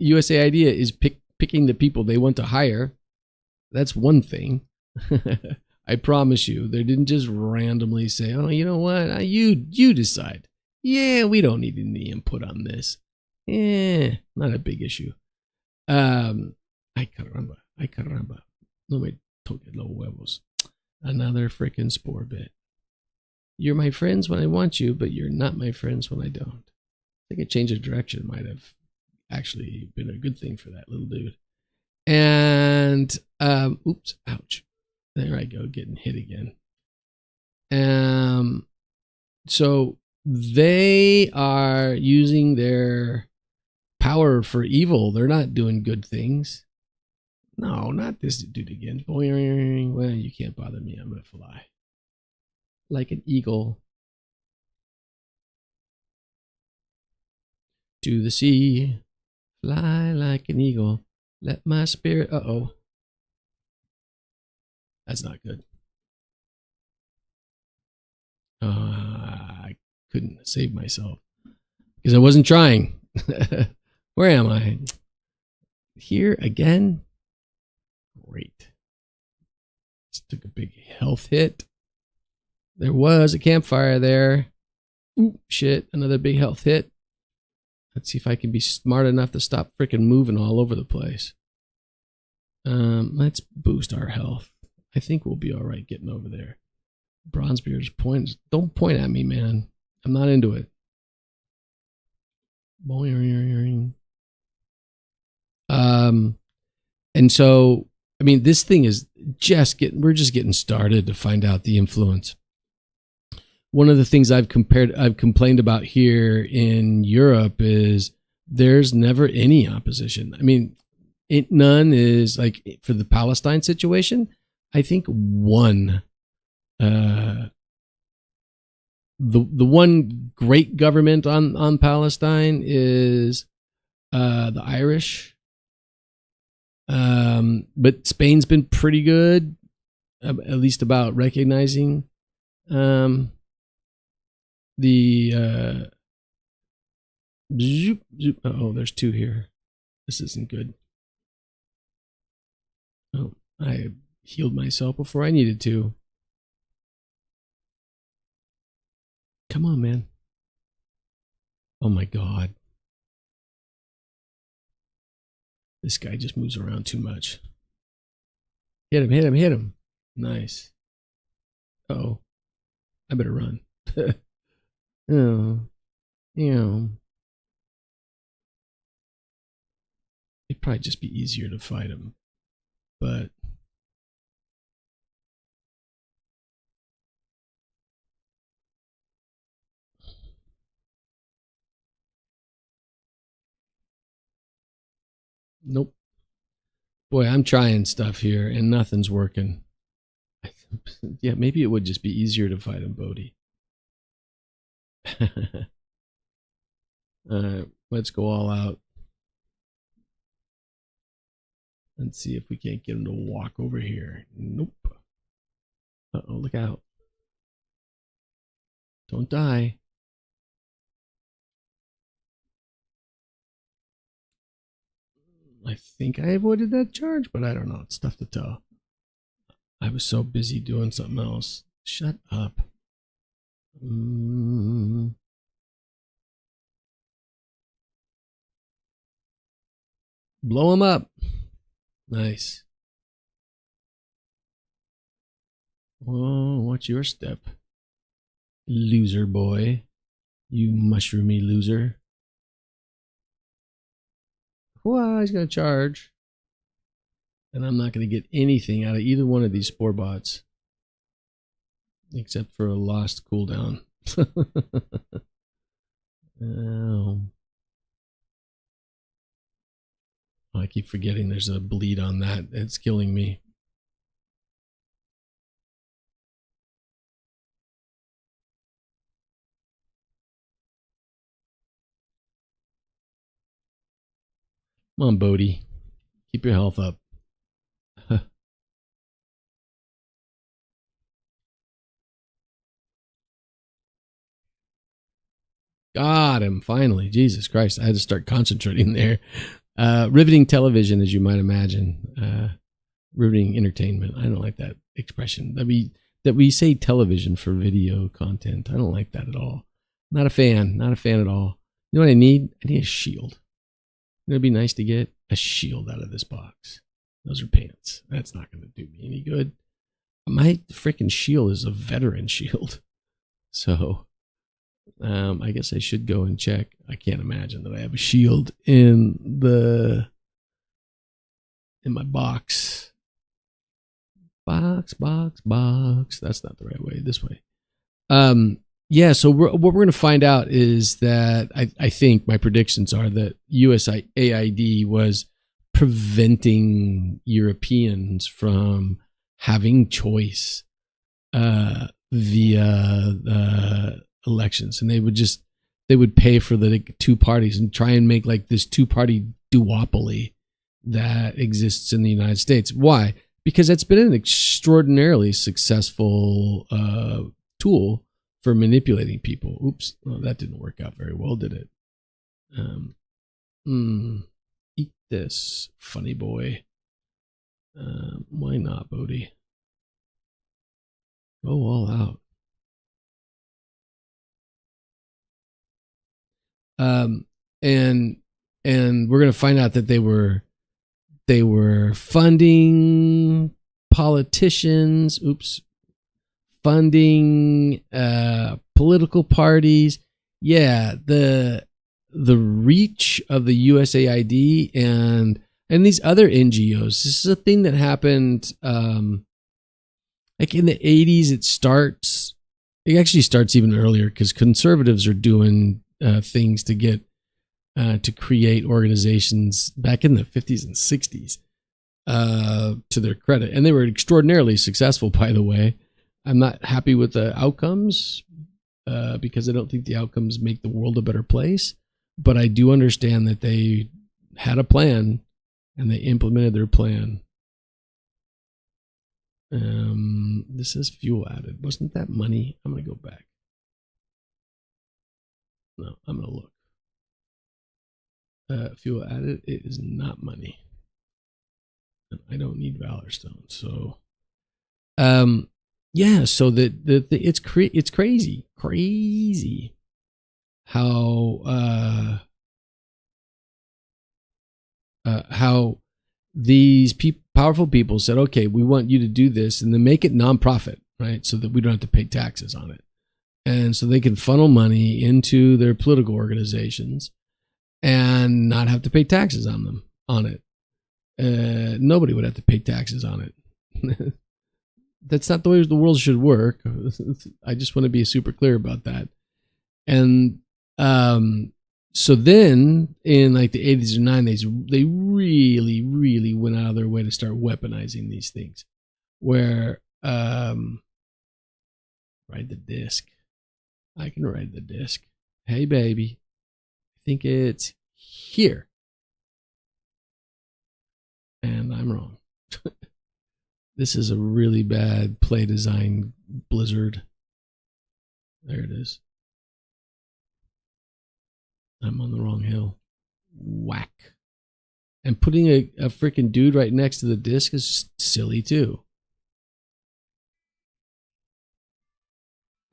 USAID is picking the people they want to hire. That's one thing. I promise you, they didn't just randomly say, "Oh, you know what? You decide." Yeah, we don't need any input on this. Not a big issue. Ay caramba. No me toque los huevos. Another freaking spore bit. You're my friends when I want you, but you're not my friends when I don't. I think a change of direction might have actually been a good thing for that little dude. And oops, ouch. There I go, getting hit again. So they are using their power for evil. They're not doing good things. No, not this dude again. Well, you can't bother me. I'm gonna fly like an eagle to the sea. Fly like an eagle. Let my spirit. Uh-oh. That's not good. I couldn't save myself because I wasn't trying. Where am I? Here again? Great. Just took a big health hit. There was a campfire there. Ooh, shit. Another big health hit. Let's see if I can be smart enough to stop freaking moving all over the place. Let's boost our health. I think we'll be all right getting over there. Bronzebeard's points. Don't point at me, man. I'm not into it. And so, I mean, this thing is we're just getting started to find out the influence. One of the things I've complained about here in Europe is there's never any opposition. I mean, none is like for the Palestine situation. I think one, the one great government on Palestine is the Irish. But Spain's been pretty good, at least about recognizing the oh, there's two here. This isn't good. Oh, I healed myself before I needed to. Come on, man. Oh my God. This guy just moves around too much. Hit him, hit him, hit him. Nice. Uh-oh. I better run. Oh. Yeah. It'd probably just be easier to fight him. But nope. Boy, I'm trying stuff here and nothing's working. Yeah, maybe it would just be easier to fight him, Bodhi. Alright, let's go all out. Let's see if we can't get him to walk over here. Nope. Uh-oh, look out. Don't die. I think I avoided that charge, but I don't know. It's tough to tell. I was so busy doing something else. Shut up. Blow him up. Nice. Whoa, watch your step. Loser boy. You mushroomy loser. Well, he's going to charge. And I'm not going to get anything out of either one of these spore bots. Except for a lost cooldown. Oh. I keep forgetting there's a bleed on that. It's killing me. Come on, Bodhi. Keep your health up. Got him, finally. Jesus Christ, I had to start concentrating there. Riveting television, as you might imagine. Riveting entertainment. I don't like that expression. That we say television for video content. I don't like that at all. Not a fan. Not a fan at all. You know what I need? I need a shield. It'd be nice to get a shield out of this box. Those are pants. That's not going to do me any good. My freaking shield is a veteran shield. So I guess I should go and check. I can't imagine that I have a shield in my box. Box. That's not the right way. This way. Yeah, so what we're going to find out is that I think my predictions are that USAID was preventing Europeans from having choice via the elections, and they would pay for the two parties and try and make like this two-party duopoly that exists in the United States. Why? Because it's been an extraordinarily successful tool for manipulating people. Oops, well, that didn't work out very well, did it? Eat this, funny boy. Why not, Bodhi? Go all out. And we're gonna find out that they were funding politicians. Oops. Funding political parties. Yeah, the reach of the USAID and these other NGOs. This is a thing that happened like in the 80s. It actually starts even earlier because conservatives are doing things to get to create organizations back in the 50s and 60s to their credit, and they were extraordinarily successful, by the way. I'm not happy with the outcomes because I don't think the outcomes make the world a better place. But I do understand that they had a plan and they implemented their plan. This is fuel added. Wasn't that money? I'm going to go back. No, I'm going to look. Fuel added. It is not money. I don't need Valor Stone. So, yeah, so it's crazy how these powerful people said, okay, we want you to do this, and then make it nonprofit, right? So that we don't have to pay taxes on it, and so they can funnel money into their political organizations and not have to pay taxes on it. Nobody would have to pay taxes on it. That's not the way the world should work. I just want to be super clear about that. And so then in like the 80s or 90s, they really, really went out of their way to start weaponizing these things. Where ride the disc. I can ride the disc. Hey, baby. I think it's here. And I'm wrong. This is a really bad play design blizzard. There it is. I'm on the wrong hill. Whack. And putting a freaking dude right next to the disc is silly too.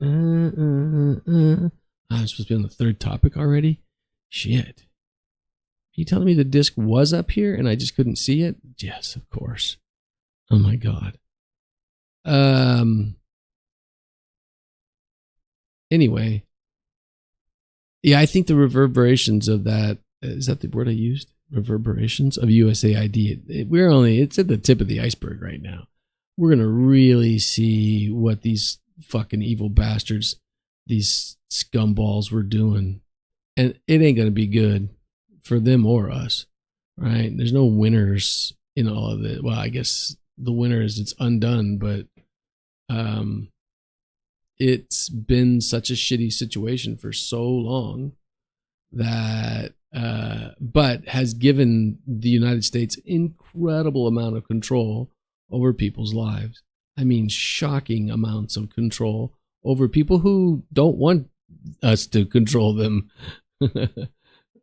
I'm supposed to be on the third topic already? Shit. Are you telling me the disc was up here and I just couldn't see it? Yes, of course. Oh my God. Anyway. Yeah, I think the reverberations of that, is that the word I used? Reverberations of USAID. It's at the tip of the iceberg right now. We're going to really see what these fucking evil bastards, these scumballs were doing. And it ain't going to be good for them or us, right? There's no winners in all of it. Well, I guess the winner is it's undone, but it's been such a shitty situation for so long that but has given the United States incredible amount of control over people's lives. I mean, shocking amounts of control over people who don't want us to control them.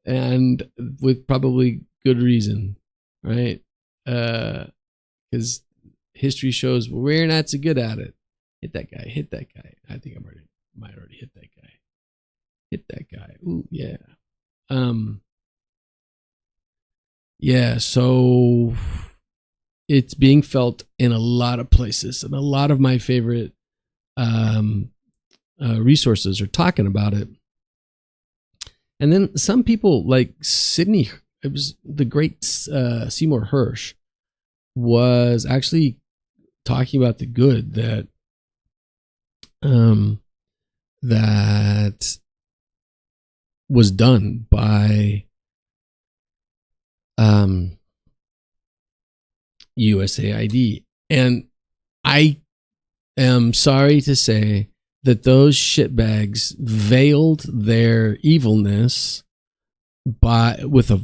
And with probably good reason, right? Because history shows we're not so good at it. Hit that guy. Hit that guy. I think might already hit that guy. Hit that guy. Ooh, yeah. Yeah, so it's being felt in a lot of places, and a lot of my favorite resources are talking about it. And then some people like Sydney, it was the great Seymour Hersh, was actually talking about the good that that was done by USAID. And I am sorry to say that those shitbags veiled their evilness with a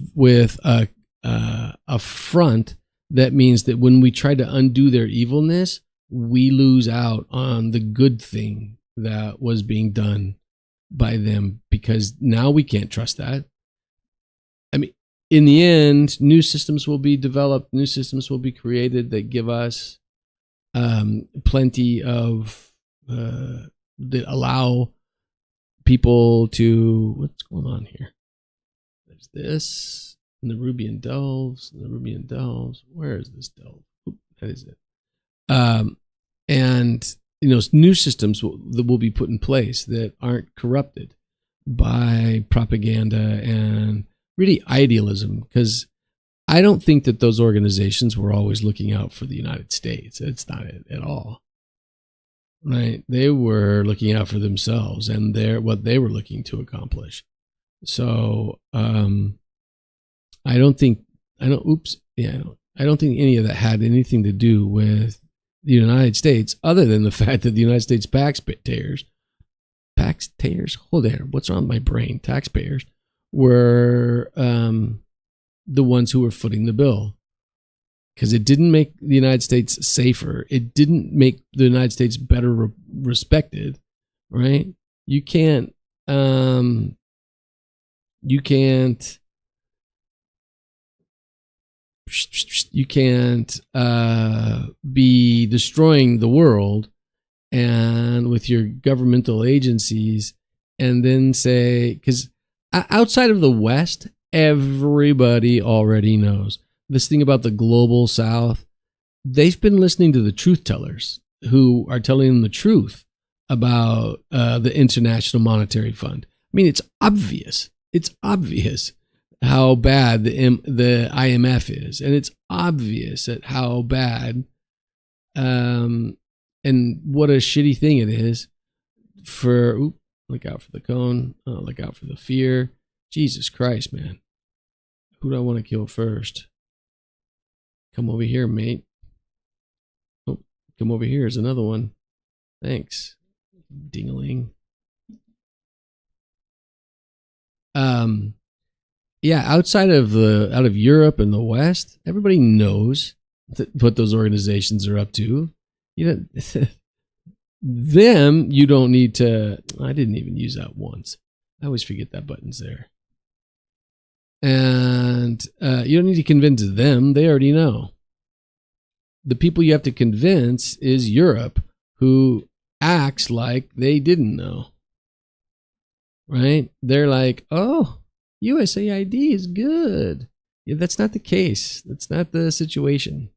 front that means that when we try to undo their evilness, we lose out on the good thing that was being done by them, because now we can't trust that. I mean, in the end, new systems will be developed, new systems will be created that give us plenty of that allow people to, what's going on here? There's this, and the Rubian Delves, Where is this delve? Oop, that is it. And new systems that will be put in place that aren't corrupted by propaganda and really idealism, because I don't think that those organizations were always looking out for the United States. It's not it at all. Right? They were looking out for themselves and what they were looking to accomplish. So I don't think any of that had anything to do with the United States, other than the fact that the United States taxpayers, hold there, what's wrong with my brain? Taxpayers were the ones who were footing the bill, because it didn't make the United States safer. It didn't make the United States better respected, right? You can't be destroying the world and with your governmental agencies and then say, because outside of the West, everybody already knows this thing about the global South. They've been listening to the truth tellers who are telling them the truth about the International Monetary Fund. I mean, it's obvious. It's obvious how bad the IMF is, and it's obvious at how bad and what a shitty thing it is for. Look out for the cone. Look out for the fear. Jesus Christ, man. Who do I want to kill first? Come over here, mate. Oh, come over here is another one. Thanks. Ding-a-ling. Yeah, outside of Europe and the West, everybody knows what those organizations are up to. Them, you don't need to. I didn't even use that once. I always forget that button's there. And you don't need to convince them. They already know. The people you have to convince is Europe, who acts like they didn't know. Right? They're like, oh, USAID is good. Yeah, that's not the case. That's not the situation.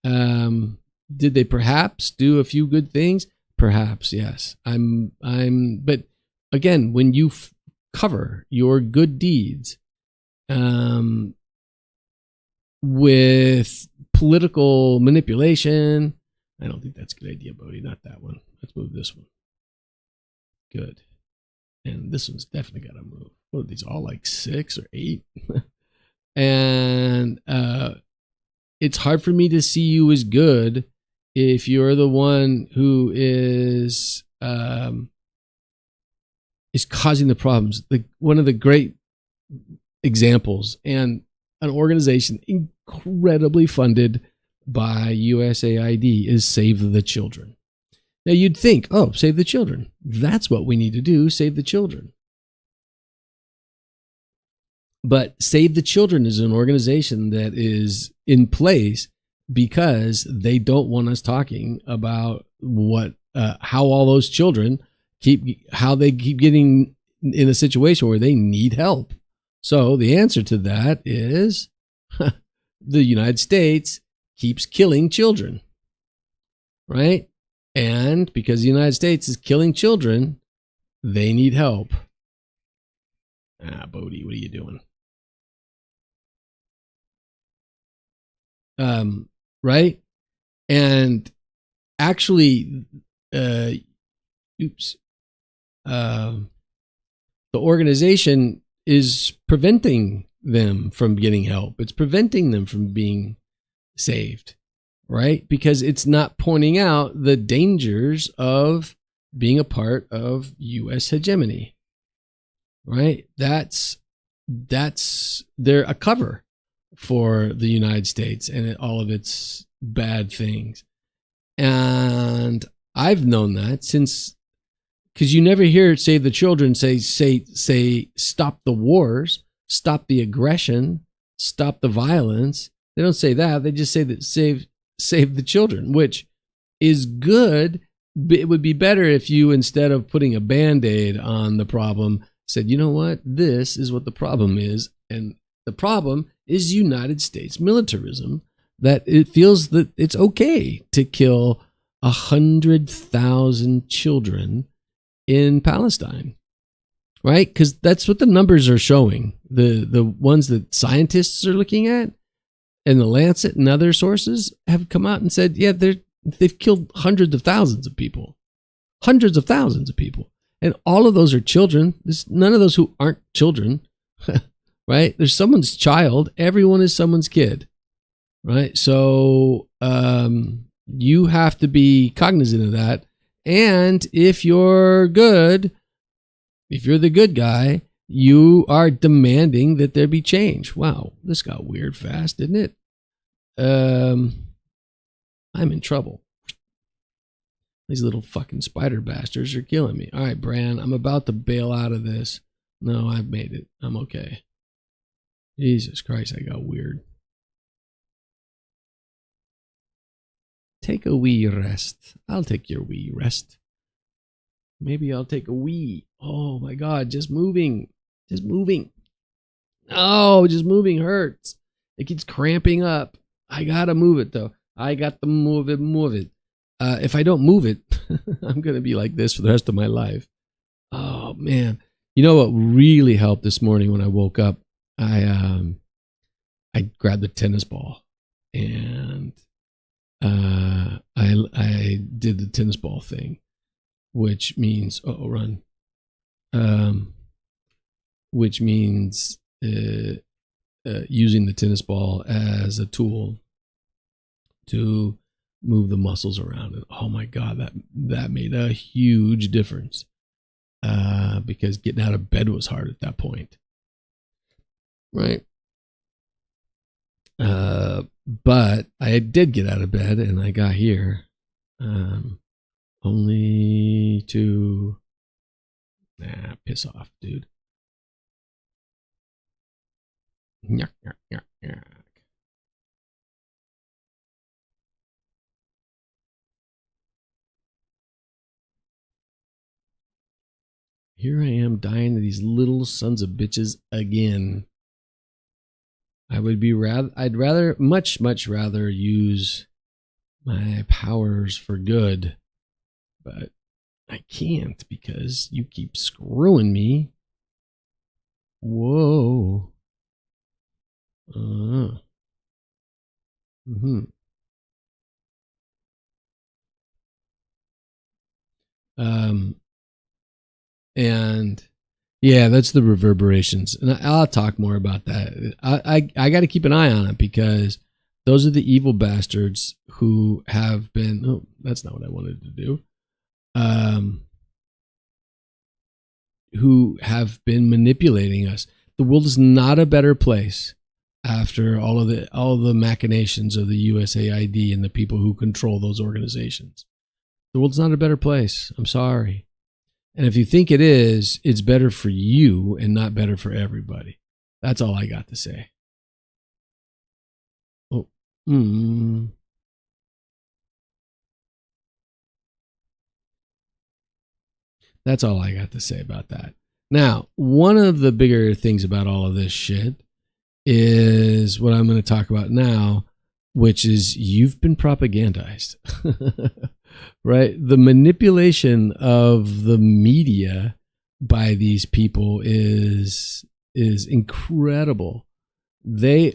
Did they perhaps do a few good things? Perhaps, yes. But again, when you cover your good deeds with political manipulation, I don't think that's a good idea, Bodhi. Not that one. Let's move this one. Good. And this one's definitely got to move. What are these, all like 6 or 8? And it's hard for me to see you as good if you're the one who is causing the problems. One of the great examples, and an organization incredibly funded by USAID, is Save the Children. Now you'd think, oh, save the children. That's what we need to do, save the children. But Save the Children is an organization that is in place because they don't want us talking about how all those children how they keep getting in a situation where they need help. So the answer to that is the United States keeps killing children, right? And because the United States is killing children, they need help. Bodhi, what are you doing? Right? And actually, the organization is preventing them from getting help. It's preventing them from being saved, right? Because it's not pointing out the dangers of being a part of U.S. hegemony, right? They're a cover for the United States and all of its bad things. And I've known that since, because you never hear Save the Children say stop the wars, stop the aggression, stop the violence. They don't say that. They just say that save the children, which is good. It would be better if you, instead of putting a Band-Aid on the problem, said, you know what, this is what the problem is. And the problem is United States militarism, that it feels that it's okay to kill 100,000 children in Palestine, right? Because that's what the numbers are showing. The ones that scientists are looking at, and the Lancet and other sources have come out and said, yeah, they've killed hundreds of thousands of people. And all of those are children. There's none of those who aren't children, right? There's someone's child. Everyone is someone's kid, right? So you have to be cognizant of that. And if you're the good guy, you are demanding that there be change. Wow, this got weird fast, didn't it? I'm in trouble. These little fucking spider bastards are killing me. All right, Bran, I'm about to bail out of this. No, I've made it. I'm okay. Jesus Christ, I got weird. Take a wee rest. I'll take your wee rest. Maybe I'll take a wee. Oh my God, just moving. Oh, just moving hurts. It keeps cramping up. I gotta move it though. I got to move it. If I don't move it, I'm gonna be like this for the rest of my life. Oh man. You know what really helped this morning when I woke up? I grabbed the tennis ball and I did the tennis ball thing, which means run. Which means using the tennis ball as a tool to move the muscles around. And oh my God, that made a huge difference. Because getting out of bed was hard at that point. Right. But I did get out of bed and I got here. Only to piss off, dude. Yuck, yuck, yuck, yuck. Here I am dying to these little sons of bitches again. I'd much rather use my powers for good, but I can't because you keep screwing me. Whoa. And yeah, that's the reverberations, and I'll talk more about that. I got to keep an eye on it because those are the evil bastards who have been. Oh, that's not what I wanted to do. Who have been manipulating us. The world is not a better place after all of the machinations of the USAID and the people who control those organizations. The world's not a better place. I'm sorry. And if you think it is, it's better for you and not better for everybody. That's all I got to say. Oh, That's all I got to say about that. Now, one of the bigger things about all of this shit is what I'm going to talk about now, which is you've been propagandized. Right? The manipulation of the media by these people is incredible. They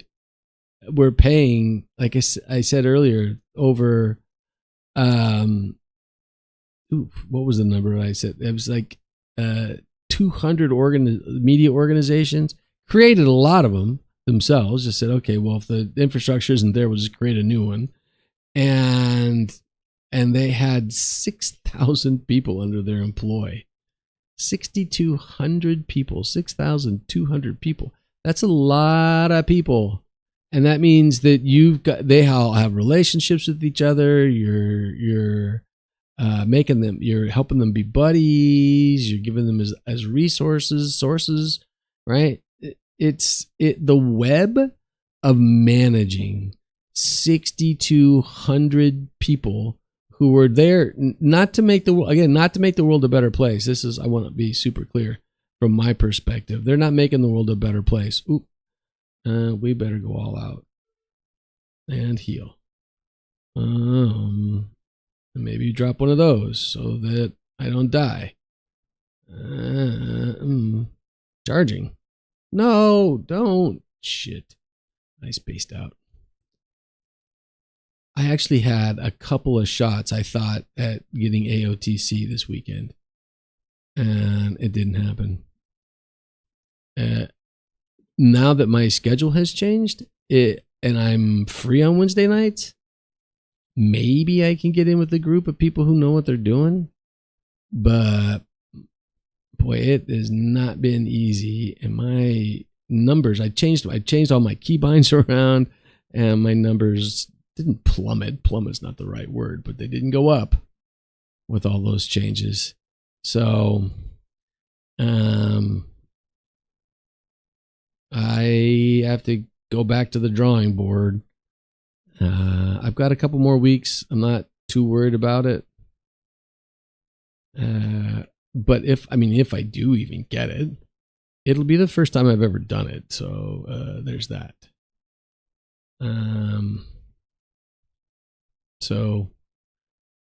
were paying, like I said earlier, over what was the number I said? It was like 200 media organizations, created a lot of them themselves, just said, okay, well, if the infrastructure isn't there, we'll just create a new one. And they had 6,000 people under their employ. 6,200 people, 6,200 people. That's a lot of people. And that means that they all have relationships with each other. You're making them, you're helping them be buddies. You're giving them as sources, right? It's the web of managing 6,200 people who were there not to make the world a better place. I want to be super clear from my perspective. They're not making the world a better place. We better go all out and heal. Maybe drop one of those so that I don't die. Charging. No, don't. Shit. I spaced out. I actually had a couple of shots, I thought, at getting AOTC this weekend. And it didn't happen. Now that my schedule has changed, and I'm free on Wednesday nights, maybe I can get in with a group of people who know what they're doing. But boy, it has not been easy. And my numbers, I changed all my keybinds around, and my numbers didn't plummet. Plummet's not the right word, but they didn't go up with all those changes. So, I have to go back to the drawing board. I've got a couple more weeks. I'm not too worried about it. But if I do even get it, it'll be the first time I've ever done it. So there's that. So,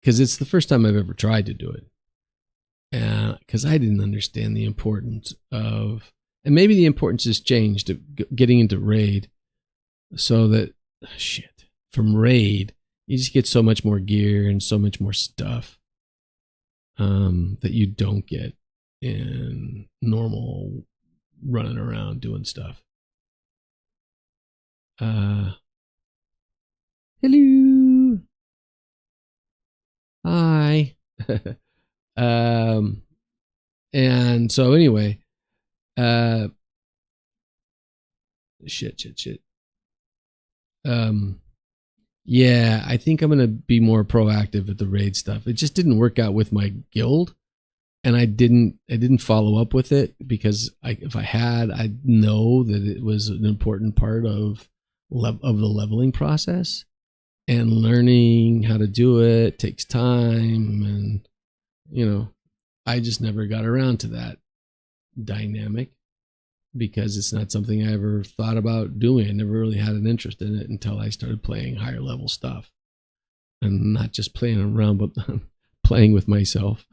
because it's the first time I've ever tried to do it. Because I didn't understand the importance of, and maybe the importance has changed of getting into raid, so that from raid you just get so much more gear and so much more stuff that you don't get in normal running around doing stuff. Hello. Hi. And so anyway, shit. Yeah, I think I'm gonna be more proactive with the raid stuff. It just didn't work out with my guild, and I didn't follow up with it because if I had, I'd know that it was an important part of the leveling process, and learning how to do it takes time, and I just never got around to that dynamic because it's not something I ever thought about doing. I never really had an interest in it until I started playing higher level stuff, and not just playing around, but playing with myself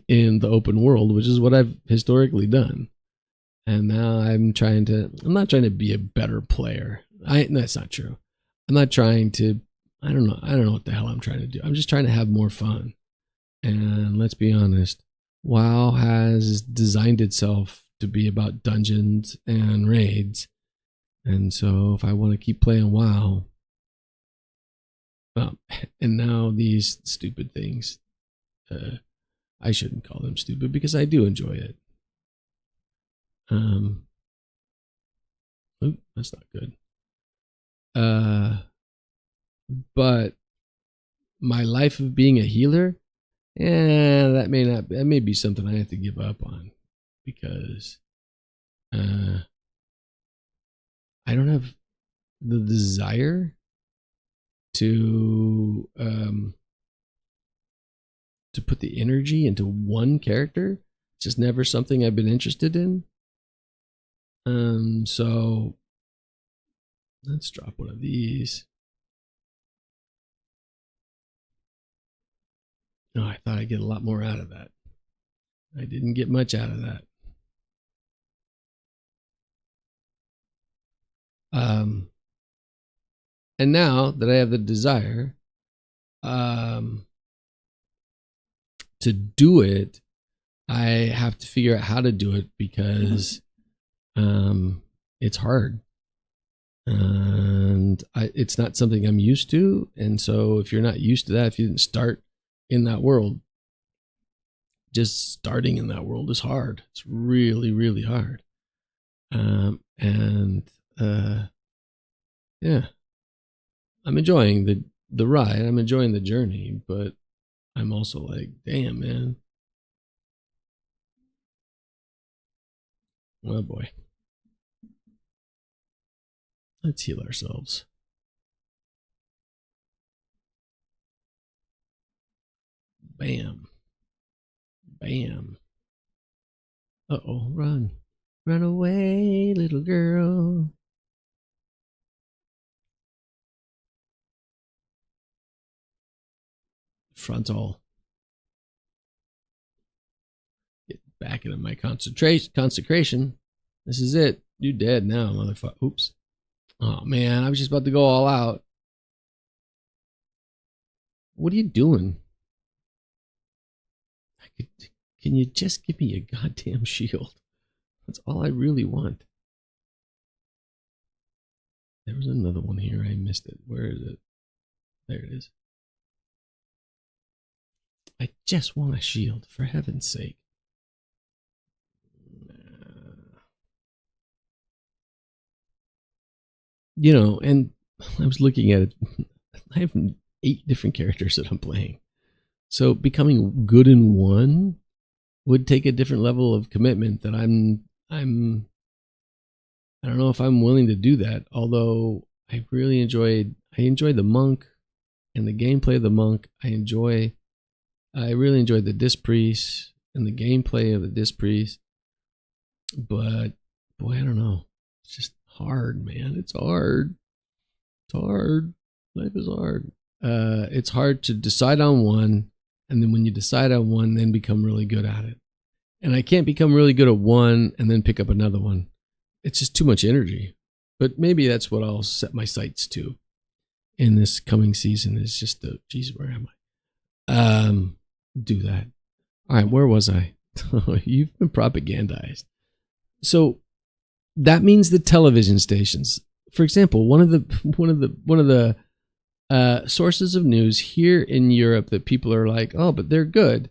in the open world, which is what I've historically done. And now I'm not trying to be a better player. That's not true. I'm not trying to, I don't know what the hell I'm trying to do. I'm just trying to have more fun. And let's be honest, WoW has designed itself to be about dungeons and raids. And so if I want to keep playing WoW, and now these stupid things, I shouldn't call them stupid because I do enjoy it. That's not good. But my life of being a healer, that may be something I have to give up on, because I don't have the desire to to put the energy into one character. It's just never something I've been interested in. So let's drop one of these. Oh, I thought I'd get a lot more out of that. I didn't get much out of that. And now that I have the desire to do it, I have to figure out how to do it because it's hard. And it's not something I'm used to. And so if you're not used to that, if you didn't start in that world, just starting in that world is hard. It's really, really hard. Yeah, I'm enjoying the ride. I'm enjoying the journey, but I'm also like, damn, man. Oh boy. Let's heal ourselves. Bam. Bam. Uh-oh, run. Run away, little girl. Frontal. Get back into my consecration. This is it. You're dead now, motherfucker. Oops. Oh, man. I was just about to go all out. What are you doing? Can you just give me a goddamn shield? That's all I really want. There was another one here. I missed it. Where is it? There it is. I just want a shield, for heaven's sake. You know, and I was looking at it. I have 8 different characters that I'm playing. So becoming good in one would take a different level of commitment that I don't know if I'm willing to do that. Although I really enjoyed the monk and the gameplay of the monk. I really enjoyed the disc priest and the gameplay of the disc priest. But boy, I don't know. It's just hard, man. It's hard. It's hard. Life is hard. It's hard to decide on one, and then when you decide on one, then become really good at it. And I can't become really good at one and then pick up another one. It's just too much energy. But maybe that's what I'll set my sights to in this coming season, is just to, geez, where am I? Do that. All right, where was I? You've been propagandized. So that means the television stations. For example, one of the sources of news here in Europe that people are like, oh, but they're good,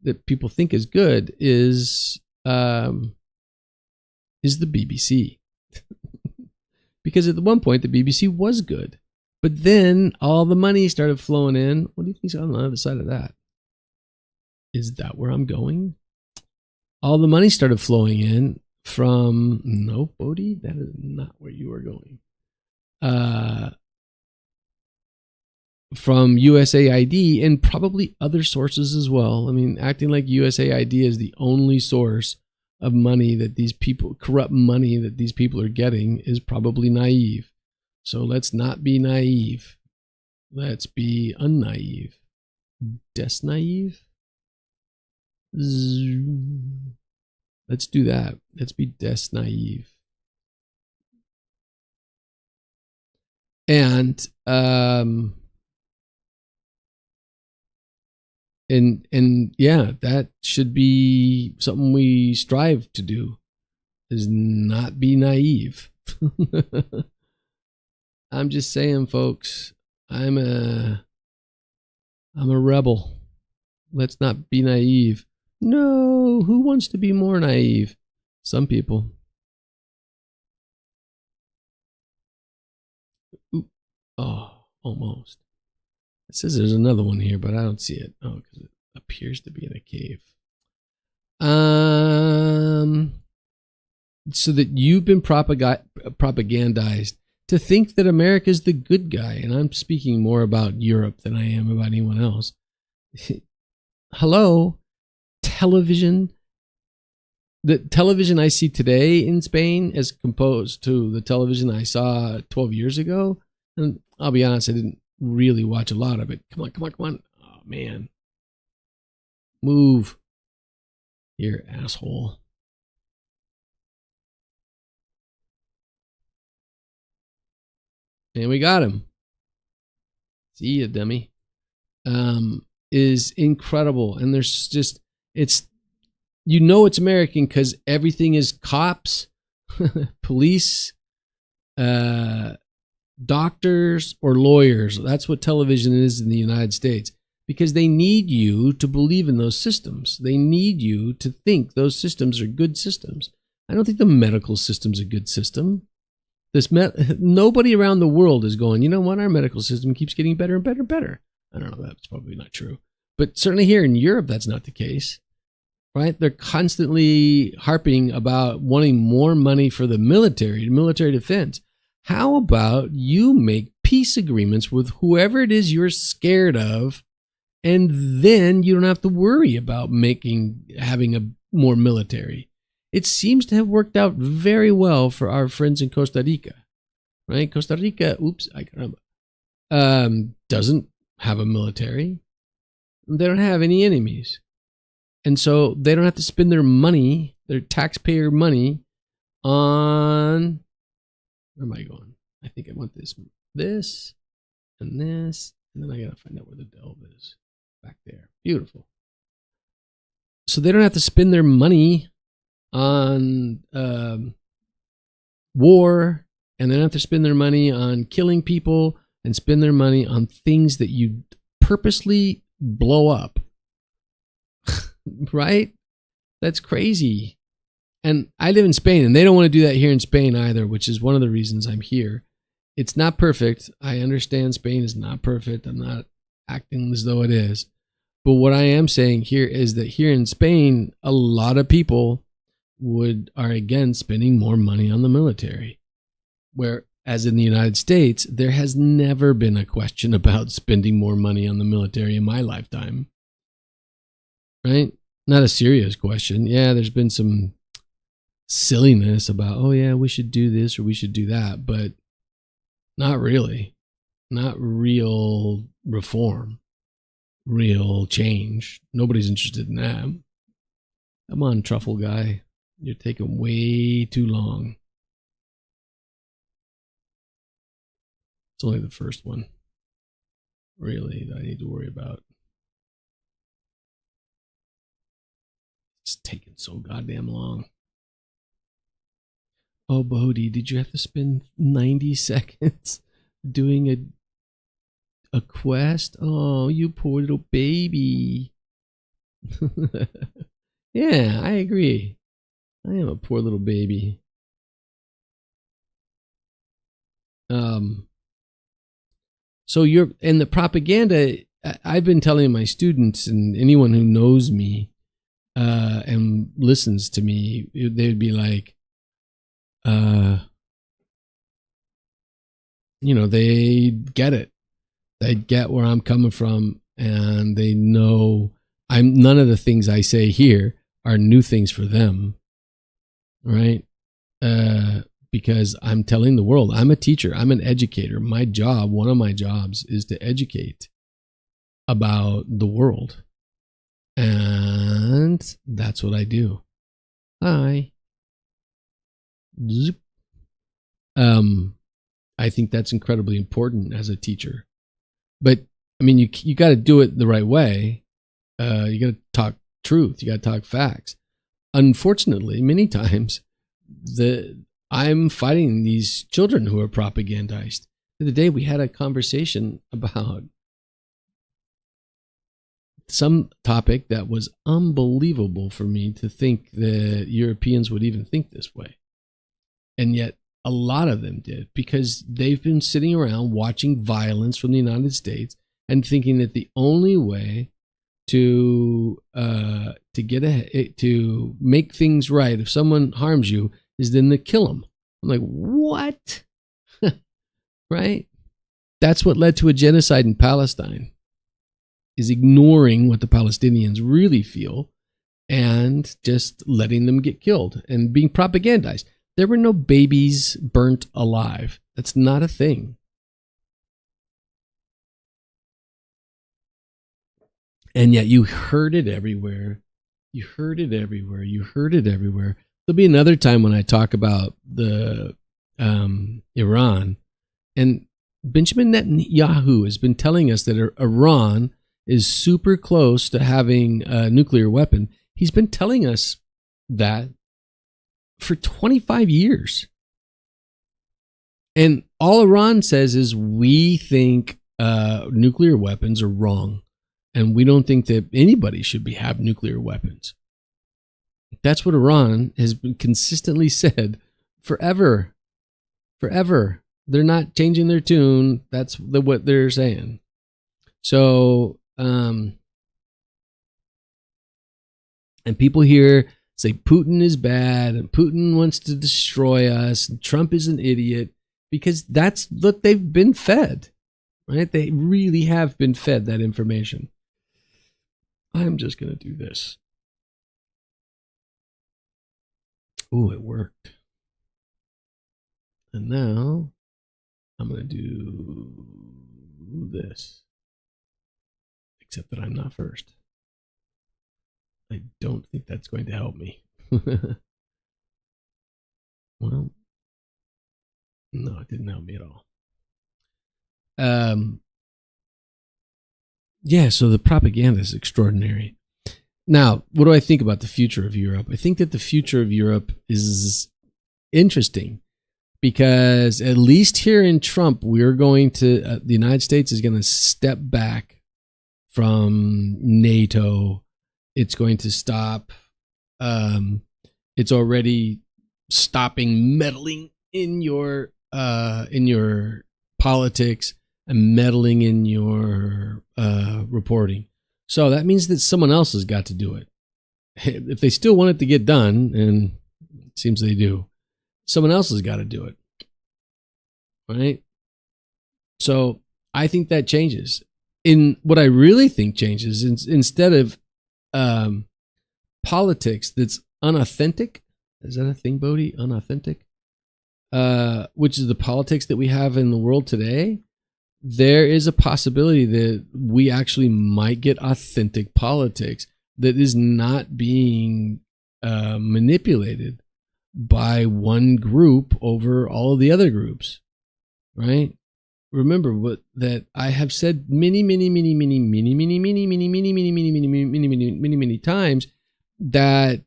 that people think is good, is the BBC. Because at one point the BBC was good, but then all the money started flowing in. What do you think's on the other side of that? Is that where I'm going? All the money started flowing in from, no, Bodhi, that is not where you are going. From USAID and probably other sources as well. I mean, acting like USAID is the only source of money that these people, corrupt money that these people are getting, is probably naive. So let's not be naive. Let's be unnaive. Des naive? Let's do that. Let's be des naive. And yeah, that should be something we strive to do, is not be naive. I'm just saying, folks, I'm a rebel. Let's not be naive. No, who wants to be more naive? Some people. Ooh. Oh, almost. It says there's another one here, but I don't see it. Oh, because it appears to be in a cave. So that you've been propagandized to think that America's the good guy, and I'm speaking more about Europe than I am about anyone else. hello, television. The television I see today in Spain as composed to the television I saw 12 years ago. And I'll be honest, I didn't really watch a lot of it. Come on. Oh, man. Move. Here, asshole. And we got him. See ya, dummy. Is incredible. And there's just, it's, it's American because everything is cops, police, doctors, or lawyers. That's what television is in the United States, because they need you to believe in those systems. They need you to think those systems are good systems. I don't think the medical system's a good system. Nobody around the world is going, you know what, our medical system keeps getting better and better and better. I don't know, that's probably not true. But certainly here in Europe, that's not the case, right? They're constantly harping about wanting more money for the military defense. How about you make peace agreements with whoever it is you're scared of, and then you don't have to worry about having a more military. It seems to have worked out very well for our friends in Costa Rica, right? Costa Rica, doesn't have a military. They don't have any enemies. And so they don't have to spend their money, their taxpayer money, on, where am I going? I think I want this, and this, and then I gotta find out where the delve is. Back there. Beautiful. So they don't have to spend their money on war, and they don't have to spend their money on killing people, and spend their money on things that you purposely blow up. Right? That's crazy. And I live in Spain, and they don't want to do that here in Spain either, which is one of the reasons I'm here. It's not perfect. I understand Spain is not perfect. I'm not acting as though it is. But what I am saying here is that here in Spain, a lot of people are again spending more money on the military. Whereas in the United States, there has never been a question about spending more money on the military in my lifetime. Right? Not a serious question. Yeah, there's been some silliness about, oh yeah, we should do this or we should do that, but not really. Not real reform, real change. Nobody's interested in that. Come on, truffle guy. You're taking way too long. It's only the first one, really, that I need to worry about. It's taking so goddamn long. Oh, Bodhi, did you have to spend 90 seconds doing a quest? Oh, you poor little baby. Yeah, I agree. I am a poor little baby. So you're in the propaganda. I've been telling my students and anyone who knows me and listens to me, they would be like, they get it. They get where I'm coming from, and they know none of the things I say here are new things for them, right? Because I'm telling the world, I'm a teacher, I'm an educator. My job, one of my jobs, is to educate about the world. And that's what I do. Hi. Zoop. I think that's incredibly important as a teacher. But I mean, you got to do it the right way. You got to talk truth. You got to talk facts. Unfortunately, many times I'm fighting these children who are propagandized. The other day we had a conversation about some topic that was unbelievable for me to think that Europeans would even think this way. And yet a lot of them did, because they've been sitting around watching violence from the United States and thinking that the only way to make things right, if someone harms you, is then to kill them. I'm like, what? Right? That's what led to a genocide in Palestine. is ignoring what the Palestinians really feel and just letting them get killed and being propagandized. There were no babies burnt alive. That's not a thing. And yet you heard it everywhere. You heard it everywhere. You heard it everywhere. There'll be another time when I talk about the Iran. And Benjamin Netanyahu has been telling us that Iran is super close to having a nuclear weapon. He's been telling us that for 25 years. And all Iran says is we think nuclear weapons are wrong. And we don't think that anybody should have nuclear weapons. That's what Iran has been consistently said forever. Forever. They're not changing their tune. That's what they're saying. So, and people here say Putin is bad and Putin wants to destroy us and Trump is an idiot because that's what they've been fed, right? They really have been fed that information. I'm just going to do this. Oh, it worked. And now I'm going to do this. Except that I'm not first. I don't think that's going to help me. Well, no, it didn't help me at all. Yeah, so the propaganda is extraordinary. Now, what do I think about the future of Europe? I think that the future of Europe is interesting because at least here in Trump, we're going to, the United States is going to step back from NATO. It's going to stop. It's already stopping meddling in your politics and meddling in your reporting. So that means that someone else has got to do it. If they still want it to get done, and it seems they do, someone else has got to do it. Right? So I think that changes. In what I really think changes, instead of politics that's unauthentic, is that a thing, Bodhi? Unauthentic? Which is the politics that we have in the world today. There is a possibility that we actually might get authentic politics that is not being manipulated by one group over all of the other groups, right? Remember that I have said many times that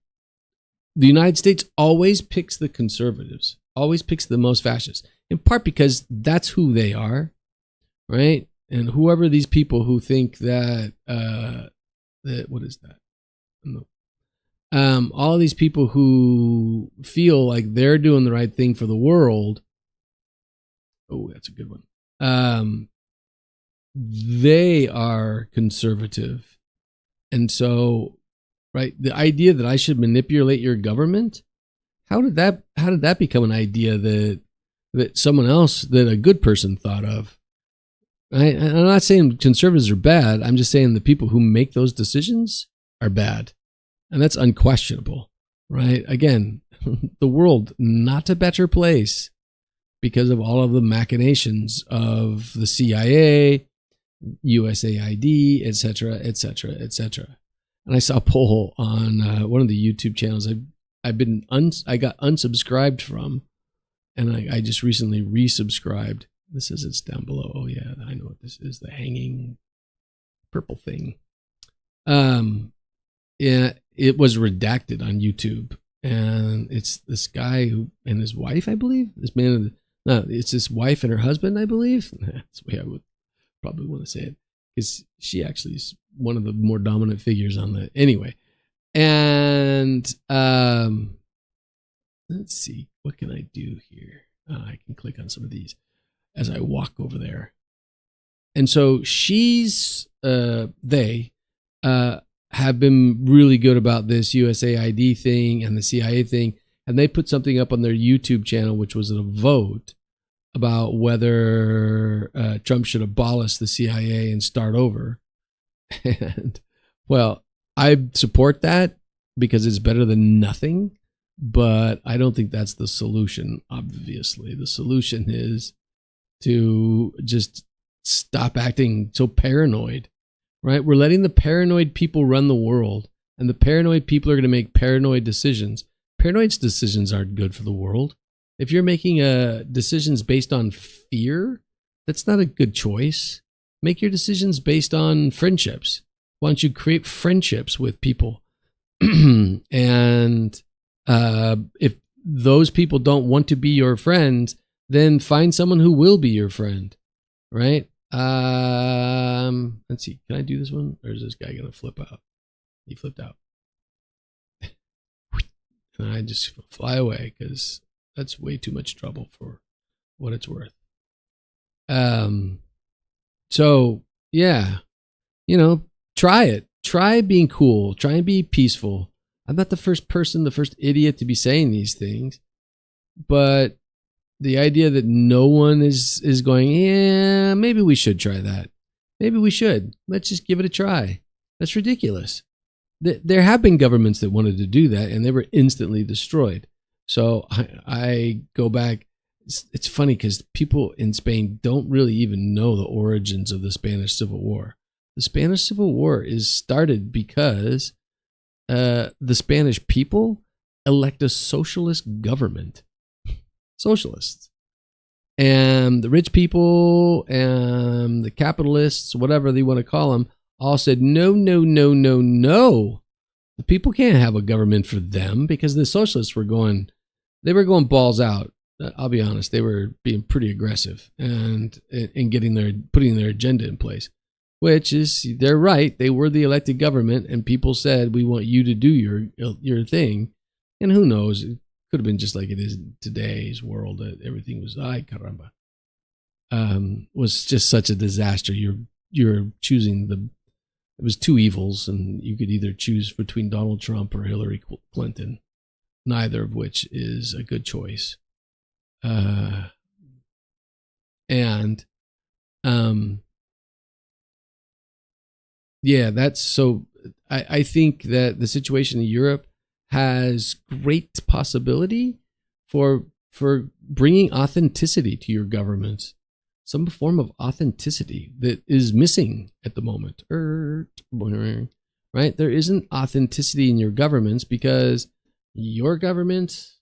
the United States always picks the conservatives, always picks the most fascists, in part because that's who they are. Right? And whoever these people who think that, what is that? No. All of these people who feel like they're doing the right thing for the world. Oh, that's a good one. They are conservative. And so, right, the idea that I should manipulate your government, how did that become an idea that someone else, that a good person thought of? I'm not saying conservatives are bad. I'm just saying the people who make those decisions are bad. And that's unquestionable, right? Again, the world, not a better place because of all of the machinations of the CIA, USAID, et cetera, et cetera, et cetera. And I saw a poll on one of the YouTube channels I got unsubscribed from, and I just recently resubscribed. This is it's down below. Oh yeah, I know what this is. The hanging purple thing. Yeah, it was redacted on YouTube, and it's this guy who and his wife, I believe. This man, no, it's his wife and her husband, I believe. That's the way I would probably want to say it, because she actually is one of the more dominant figures on the. Anyway, and let's see, what can I do here? I can click on some of these as I walk over there. And so they have been really good about this USAID thing and the CIA thing. And they put something up on their YouTube channel, which was a vote about whether Trump should abolish the CIA and start over. And well, I support that because it's better than nothing, but I don't think that's the solution. Obviously, the solution is to just stop acting so paranoid, right? We're letting the paranoid people run the world, and the paranoid people are going to make paranoid decisions. Paranoid decisions aren't good for the world. If you're making decisions based on fear, that's not a good choice. Make your decisions based on friendships. Why don't you create friendships with people? And if those people don't want to be your friends, then find someone who will be your friend, right? Let's see. Can I do this one? Or is this guy going to flip out? He flipped out. And I just fly away because that's way too much trouble for what it's worth. So yeah, try it. Try being cool. Try and be peaceful. I'm not the first idiot to be saying these things, but the idea that no one is going, yeah, maybe we should try that. Maybe we should. Let's just give it a try. That's ridiculous. There have been governments that wanted to do that, and they were instantly destroyed. So I go back. It's funny because people in Spain don't really even know the origins of the Spanish Civil War. The Spanish Civil War is started because the Spanish people elect a socialist government. Socialists. And the rich people and the capitalists, whatever they want to call them, all said, no, no, no, no, no. The people can't have a government for them, because the socialists were going balls out. I'll be honest, they were being pretty aggressive and putting their agenda in place, which is, they're right. They were the elected government, and people said, we want you to do your thing. And who knows? It could have been just like it is in today's world, that everything was, ay caramba, was just such a disaster. You're choosing it was two evils, and you could either choose between Donald Trump or Hillary Clinton, neither of which is a good choice. Yeah, that's so. I think that the situation in Europe has great possibility for bringing authenticity to your governments, some form of authenticity that is missing at the moment. Right? There isn't authenticity in your governments because your governments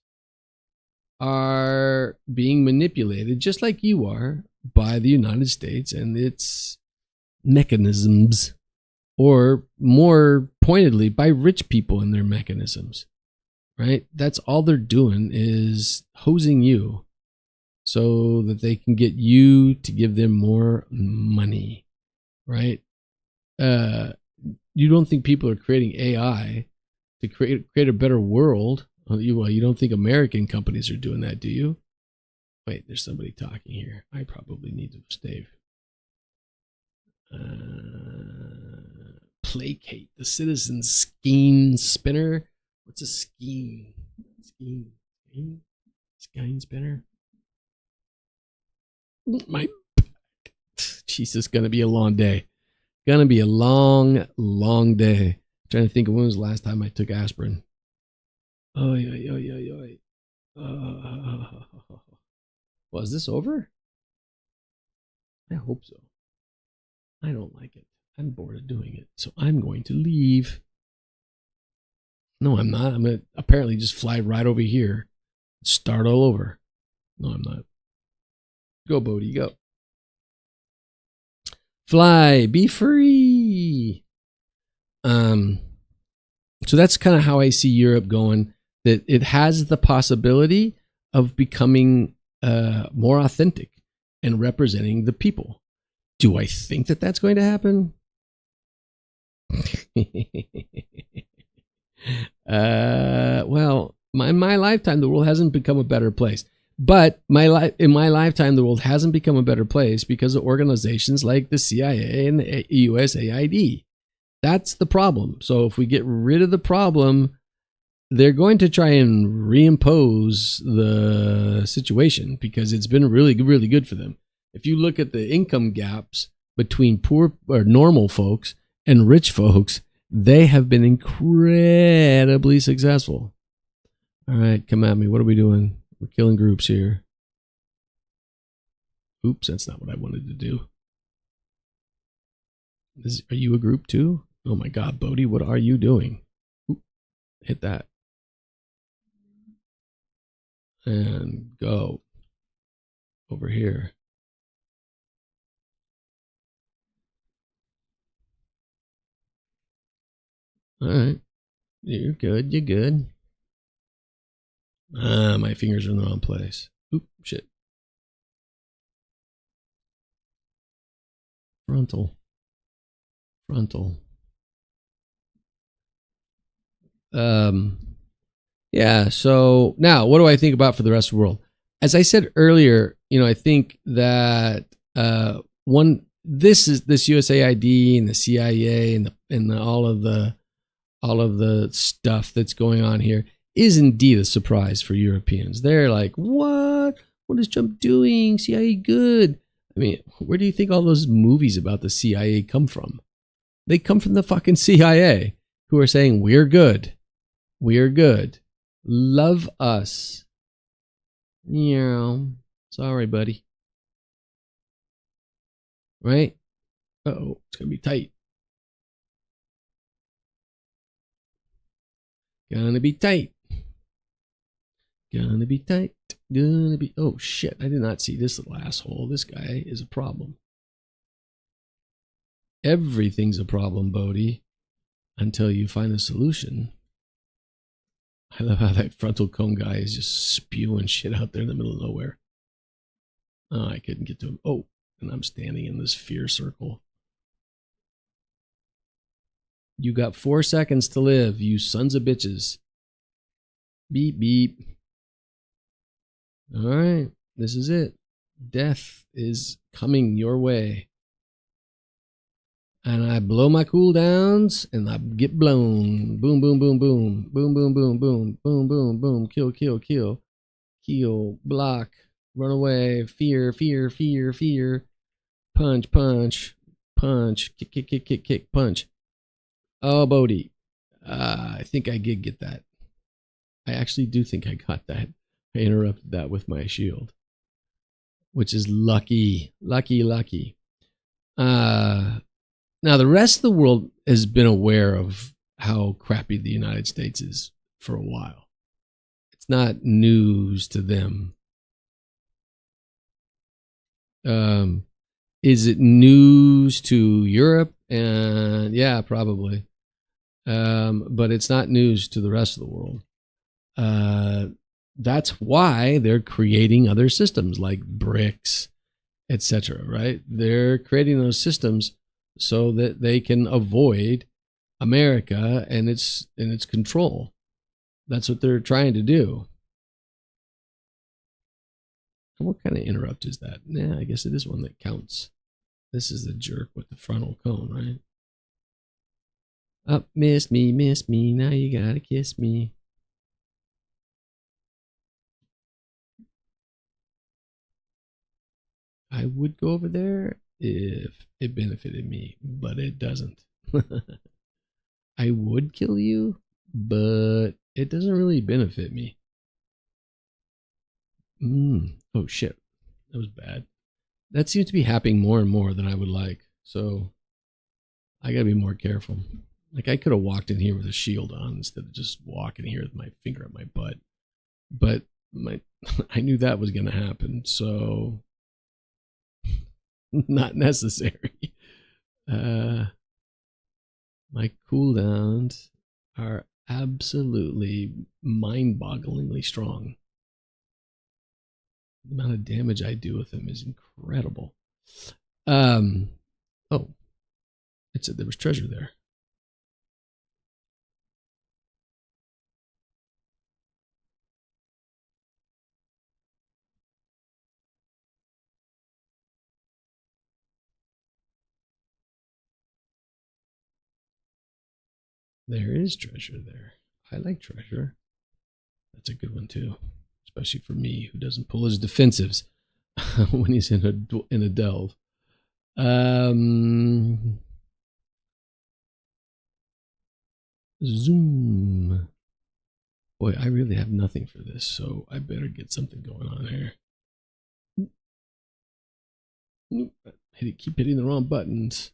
are being manipulated, just like you are, by the United States and its mechanisms, or more pointedly, by rich people and their mechanisms, right? That's all they're doing, is hosing you so that they can get you to give them more money, right? You don't think people are creating AI to create a better world? You don't think American companies are doing that, do you? Wait, there's somebody talking here. I probably need to stay. Placate the citizen skein spinner. What's a skein? Skein spinner? My Jesus, gonna be a long day. Gonna be a long, long day. I'm trying to think of when was the last time I took aspirin. Oh, yeah. Well, is this over? I hope so. I don't like it. I'm bored of doing it, so I'm going to leave. No, I'm not. I'm going to apparently just fly right over here. Start all over. No, I'm not. Go, Bodhi, go. Fly, be free. So that's kind of how I see Europe going, that it has the possibility of becoming more authentic and representing the people. Do I think that that's going to happen? Well, in my lifetime, the world hasn't become a better place. But in my lifetime, the world hasn't become a better place because of organizations like the CIA and the USAID. That's the problem. So if we get rid of the problem, they're going to try and reimpose the situation because it's been really, really good for them. If you look at the income gaps between poor or normal folks and rich folks, they have been incredibly successful. All right, come at me. What are we doing? We're killing groups here. Oops, that's not what I wanted to do. Are you a group too? Oh my God, Bodhi, what are you doing? Oop, hit that. And go over here. All right. You're good. You're good. My fingers are in the wrong place. Oop, shit. Frontal. Yeah, so now what do I think about for the rest of the world? As I said earlier, I think that this USAID and the CIA and all of the stuff that's going on here is indeed a surprise for Europeans. They're like, what? What is Trump doing? CIA good. I mean, where do you think all those movies about the CIA come from? They come from the fucking CIA, who are saying, we're good. We're good. Love us. Sorry, buddy. Right? Uh-oh, it's going to be tight. Gonna be tight. Gonna be tight. Gonna be... Oh, shit. I did not see this little asshole. This guy is a problem. Everything's a problem, Bodhi, until you find a solution. I love how that frontal cone guy is just spewing shit out there in the middle of nowhere. Oh, I couldn't get to him. Oh, and I'm standing in this fear circle. You got 4 seconds to live, you sons of bitches. Beep, beep. All right, this is it. Death is coming your way. And I blow my cooldowns, and I get blown. Boom, boom, boom, boom. Boom, boom, boom, boom. Boom, boom, boom. Kill, kill, kill. Kill, block, run away. Fear, fear, fear, fear. Punch, punch, punch. Kick, kick, kick, kick, kick, punch. Oh, Bodhi. I think I did get that. I actually do think I got that. I interrupted that with my shield, which is lucky. Lucky, lucky. Now, the rest of the world has been aware of how crappy the United States is for a while. It's not news to them. Is it news to Europe? And yeah, probably. But it's not news to the rest of the world. That's why they're creating other systems like BRICS, etc. Right? They're creating those systems so that they can avoid America and its control. That's what they're trying to do. And what kind of interrupt is that? Yeah, I guess it is one that counts. This is the jerk with the frontal cone, right? Up, miss me, now you gotta kiss me. I would go over there if it benefited me, but it doesn't. I would kill you, but it doesn't really benefit me. Oh shit, that was bad. That seems to be happening more and more than I would like, so I gotta be more careful. Like, I could have walked in here with a shield on instead of just walking here with my finger up my butt, but I knew that was gonna happen, so not necessary. My cooldowns are absolutely mind-bogglingly strong. The amount of damage I do with them is incredible. Oh, it said there was treasure there. There is treasure there. I like treasure. That's a good one too, especially for me who doesn't pull his defensives when he's in a delve. Zoom. Boy, I really have nothing for this, so I better get something going on here. Keep hitting the wrong buttons.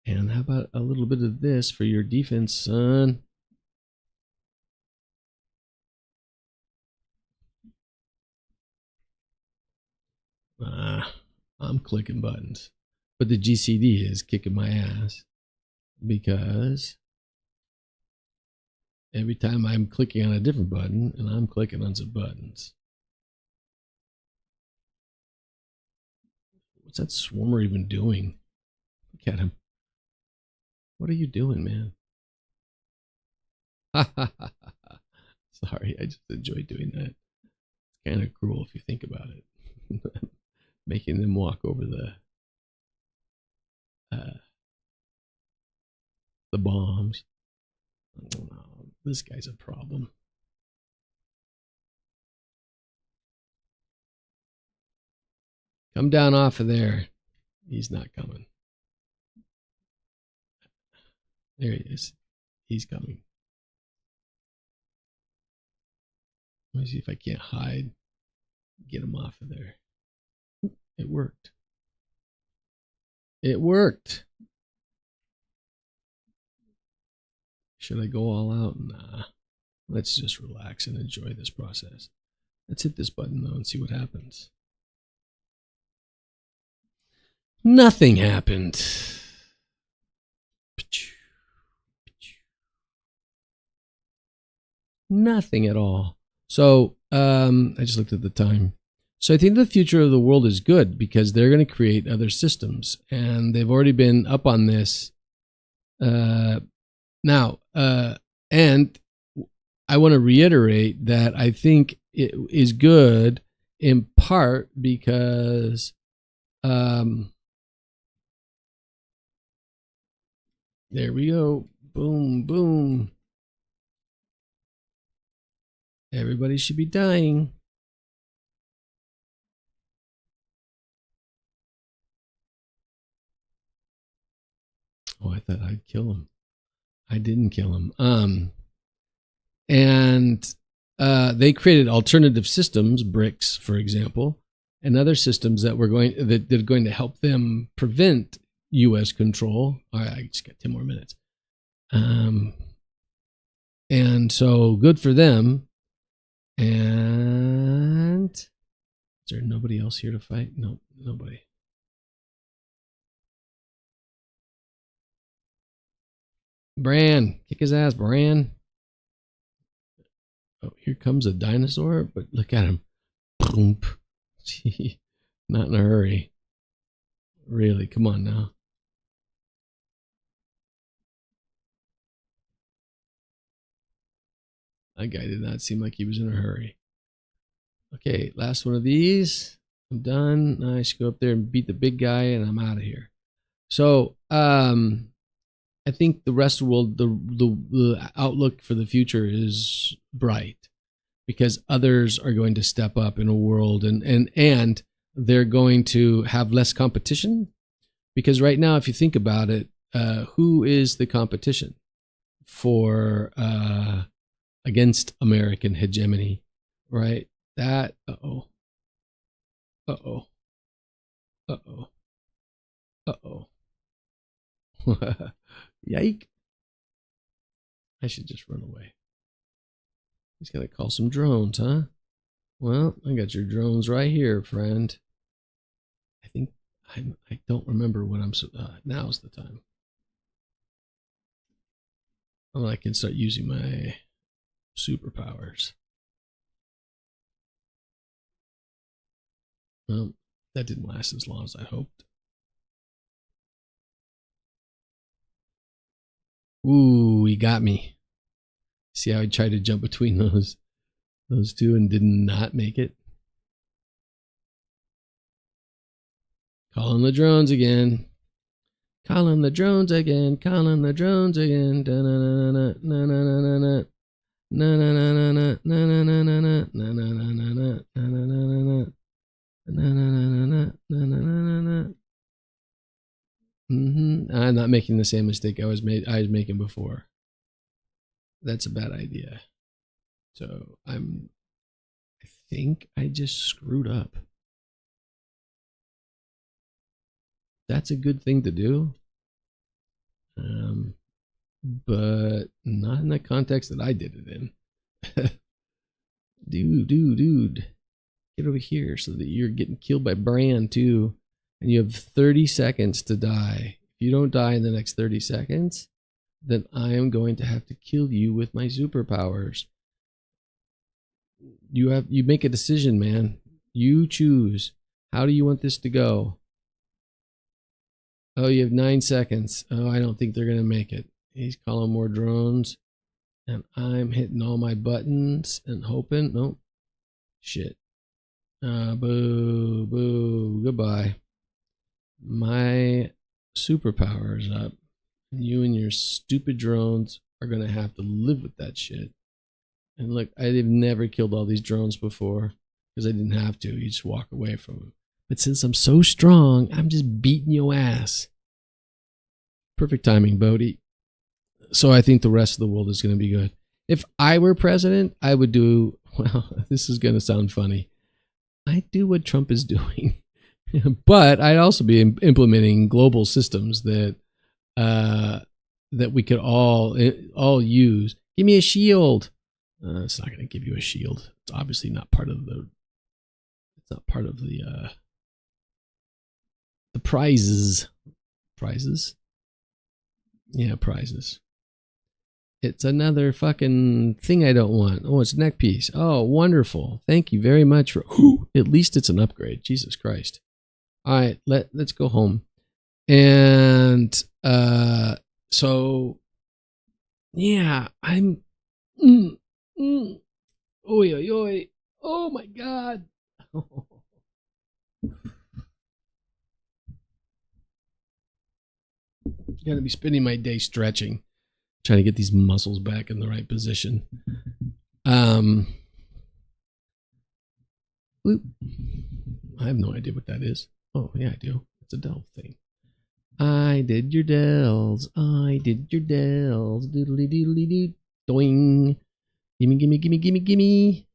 And how about a little bit of this for your defense, son? I'm clicking buttons. But the GCD is kicking my ass because every time I'm clicking on a different button and I'm clicking on some buttons. What's that swarmer even doing? Look at him. What are you doing, man? Sorry, I just enjoy doing that. It's kind of cruel if you think about it. Making them walk over the bombs. Oh, this guy's a problem. Come down off of there. He's not coming. There he is. He's coming. Let me see if I can't hide. Get him off of there. It worked. It worked. Should I go all out? Nah. Let's just relax and enjoy this process. Let's hit this button though and see what happens. Nothing happened. Nothing at all. So I just looked at the time. So I think the future of the world is good because they're going to create other systems, and they've already been up on this. Now, and I want to reiterate that I think it is good in part because there we go. Boom, boom. Everybody should be dying. Oh, I thought I'd kill him. I didn't kill him. And they created alternative systems, BRICS, for example, and other systems that are going to help them prevent U.S. control. All right, I just got 10 more minutes. And so good for them. And is there nobody else here to fight? No, nobody. Bran, kick his ass, Bran. Oh, here comes a dinosaur, but look at him. Boom. Not in a hurry. Really, come on now. That guy did not seem like he was in a hurry. Okay, last one of these. I'm done. Now I should go up there and beat the big guy, and I'm out of here. So, I think the rest of the world, the outlook for the future is bright because others are going to step up in a world, and they're going to have less competition. Because right now, if you think about it, who is the competition for against American hegemony, right? That uh-oh. Yike. I should just run away. He's got to call some drones, huh? Well, I got your drones right here, friend. I think I don't remember when now's the time. I can start using my superpowers. Well, that didn't last as long as I hoped. Ooh, he got me. See how I tried to jump between those two and did not make it? Calling the drones again. Calling the drones again. Calling the drones again. I'm not making the same mistake I was making before. That's a bad idea. So I think I just screwed up. That's a good thing to do. But not in the context that I did it in. Dude. Get over here so that you're getting killed by Bran too. And you have 30 seconds to die. If you don't die in the next 30 seconds, then I am going to have to kill you with my superpowers. You make a decision, man. You choose. How do you want this to go? Oh, you have 9 seconds. Oh, I don't think they're going to make it. He's calling more drones. And I'm hitting all my buttons and hoping. Nope. Shit. Boo. Goodbye. My superpower is up. You and your stupid drones are going to have to live with that shit. And look, I've never killed all these drones before because I didn't have to. You just walk away from them. But since I'm so strong, I'm just beating your ass. Perfect timing, Bodhi. So I think the rest of the world is going to be good. If I were president, I would do, well, this is going to sound funny. I'd do what Trump is doing. But I'd also be implementing global systems that we could all use. Give me a shield. It's not going to give you a shield. It's obviously not part of the. It's not part of the prizes. Prizes. Yeah, prizes. It's another fucking thing I don't want. Oh, it's a neck piece. Oh, wonderful. Thank you very much for. At least it's an upgrade. Jesus Christ. All right, let's go home. And so yeah, I'm Oi. Oh my god. Gotta be spending my day stretching, trying to get these muscles back in the right position. I have no idea what that is. Oh yeah, I do. It's a Dell thing. I did your Dells. Doodly doodly doo. Doing. Gimme.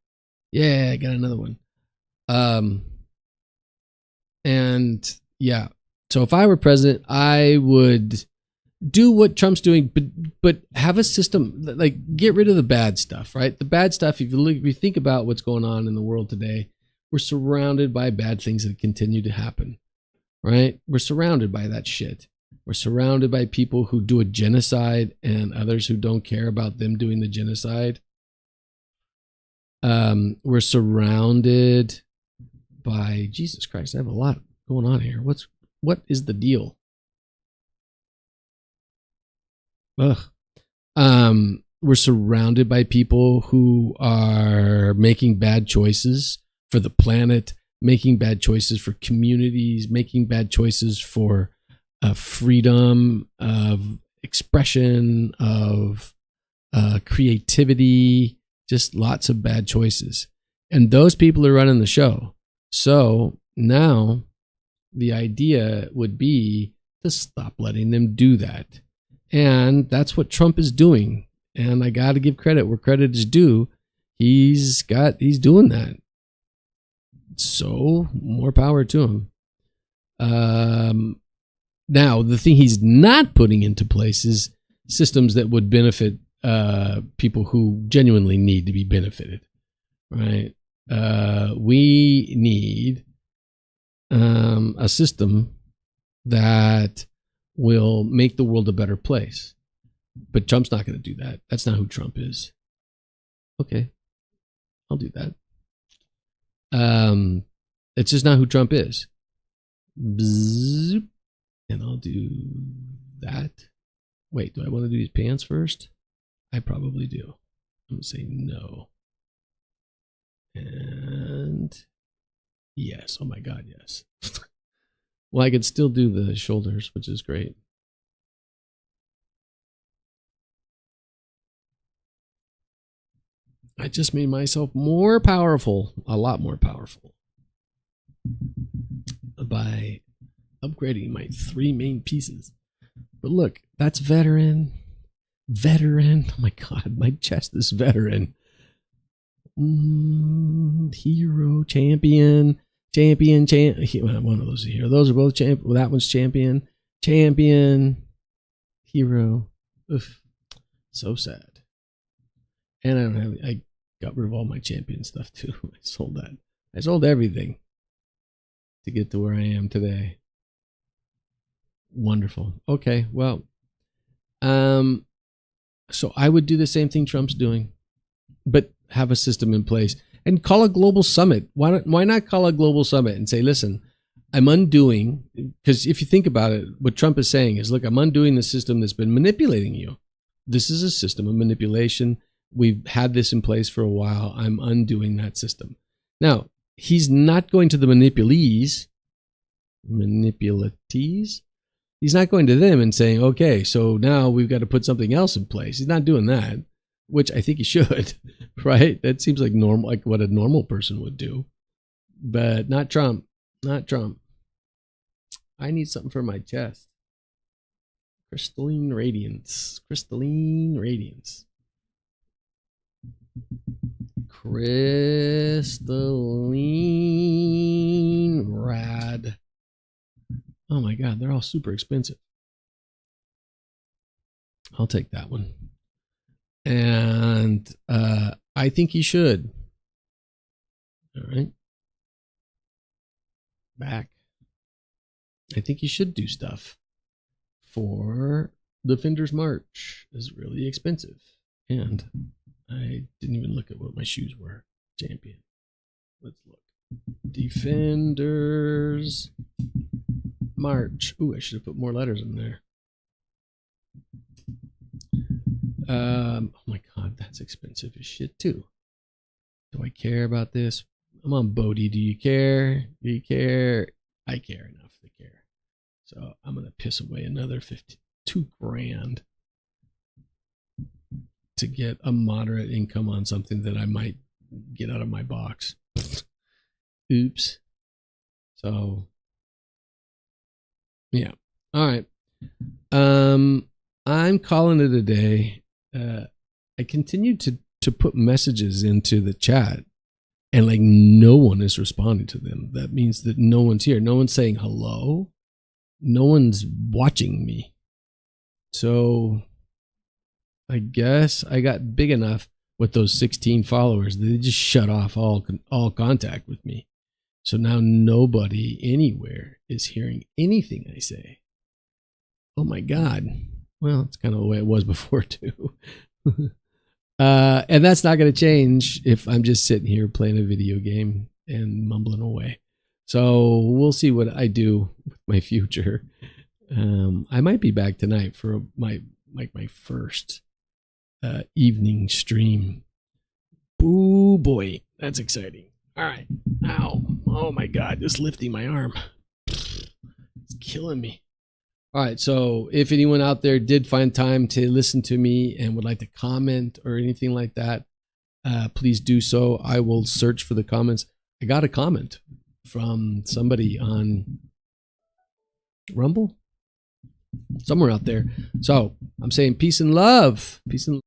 Yeah, I got another one. And yeah. So if I were president, I would do what Trump's doing, but have a system, like get rid of the bad stuff, right? The bad stuff, if you think about what's going on in the world today, we're surrounded by bad things that continue to happen, right? We're surrounded by that shit. We're surrounded by people who do a genocide and others who don't care about them doing the genocide. We're surrounded by, Jesus Christ, I have a lot going on here. What is the deal? We're surrounded by people who are making bad choices for the planet, making bad choices for communities, making bad choices for freedom of expression, of creativity, just lots of bad choices. And those people are running the show. So now the idea would be to stop letting them do that. And that's what Trump is doing. And I got to give credit where credit is due. He's doing that. So more power to him. Now, the thing he's not putting into place is systems that would benefit people who genuinely need to be benefited, right? We need a system that will make the world a better place. But Trump's not going to do that. That's not who Trump is. Okay, I'll do that. It's just not who Trump is. Bzzz, and I'll do that. Wait, do I want to do these pants first? I probably do. I'm going to say no. And yes. Oh my God, yes. Well, I could still do the shoulders, which is great. I just made myself more powerful, a lot more powerful, by upgrading my 3 main pieces. But look, that's veteran. Veteran. Oh my God, my chest is veteran. Hero, champion. One of those are hero. Those are both champion. Well, that one's champion. Champion. Hero. Oof. So sad. And I got rid of all my champion stuff too. I sold that. I sold everything to get to where I am today. Wonderful. Okay, well, so I would do the same thing Trump's doing, but have a system in place and call a global summit. Why not call a global summit and say, listen, I'm undoing, because if you think about it, what Trump is saying is, look, I'm undoing the system that's been manipulating you. This is a system of manipulation. We've had this in place for a while. I'm undoing that system. Now, he's not going to the manipulatees. He's not going to them and saying, okay, so now we've got to put something else in place. He's not doing that, which I think he should, right? That seems like normal, like what a normal person would do, but not Trump, not Trump. I need something for my chest. Crystalline radiance, crystalline radiance. Crystalline rad. Oh my God, they're all super expensive. I'll take that one. And I think he should. All right. Back. I think he should do stuff for Defender's March. Is really expensive. And I didn't even look at what my shoes were. Champion. Let's look. Defender's March. Ooh, I should have put more letters in there. Oh my God, that's expensive as shit too. Do I care about this? I'm on Bodhi. Do you care? Do you care? I care enough to care. So I'm gonna piss away another $52 grand to get a moderate income on something that I might get out of my box. Oops. So yeah. All right. I'm calling it a day. I continue to put messages into the chat and like no one is responding to them. That means that no one's here. No one's saying hello. No one's watching me. So I guess I got big enough with those 16 followers that they just shut off all contact with me. So now nobody anywhere is hearing anything I say. Oh my God. Well, it's kind of the way it was before too. And that's not going to change if I'm just sitting here playing a video game and mumbling away. So we'll see what I do with my future. I might be back tonight for my first evening stream. Boo boy, that's exciting. All right. Ow. Oh my God, just lifting my arm. It's killing me. All right, so if anyone out there did find time to listen to me and would like to comment or anything like that, please do so. I will search for the comments. I got a comment from somebody on Rumble, somewhere out there. So I'm saying peace and love. Peace and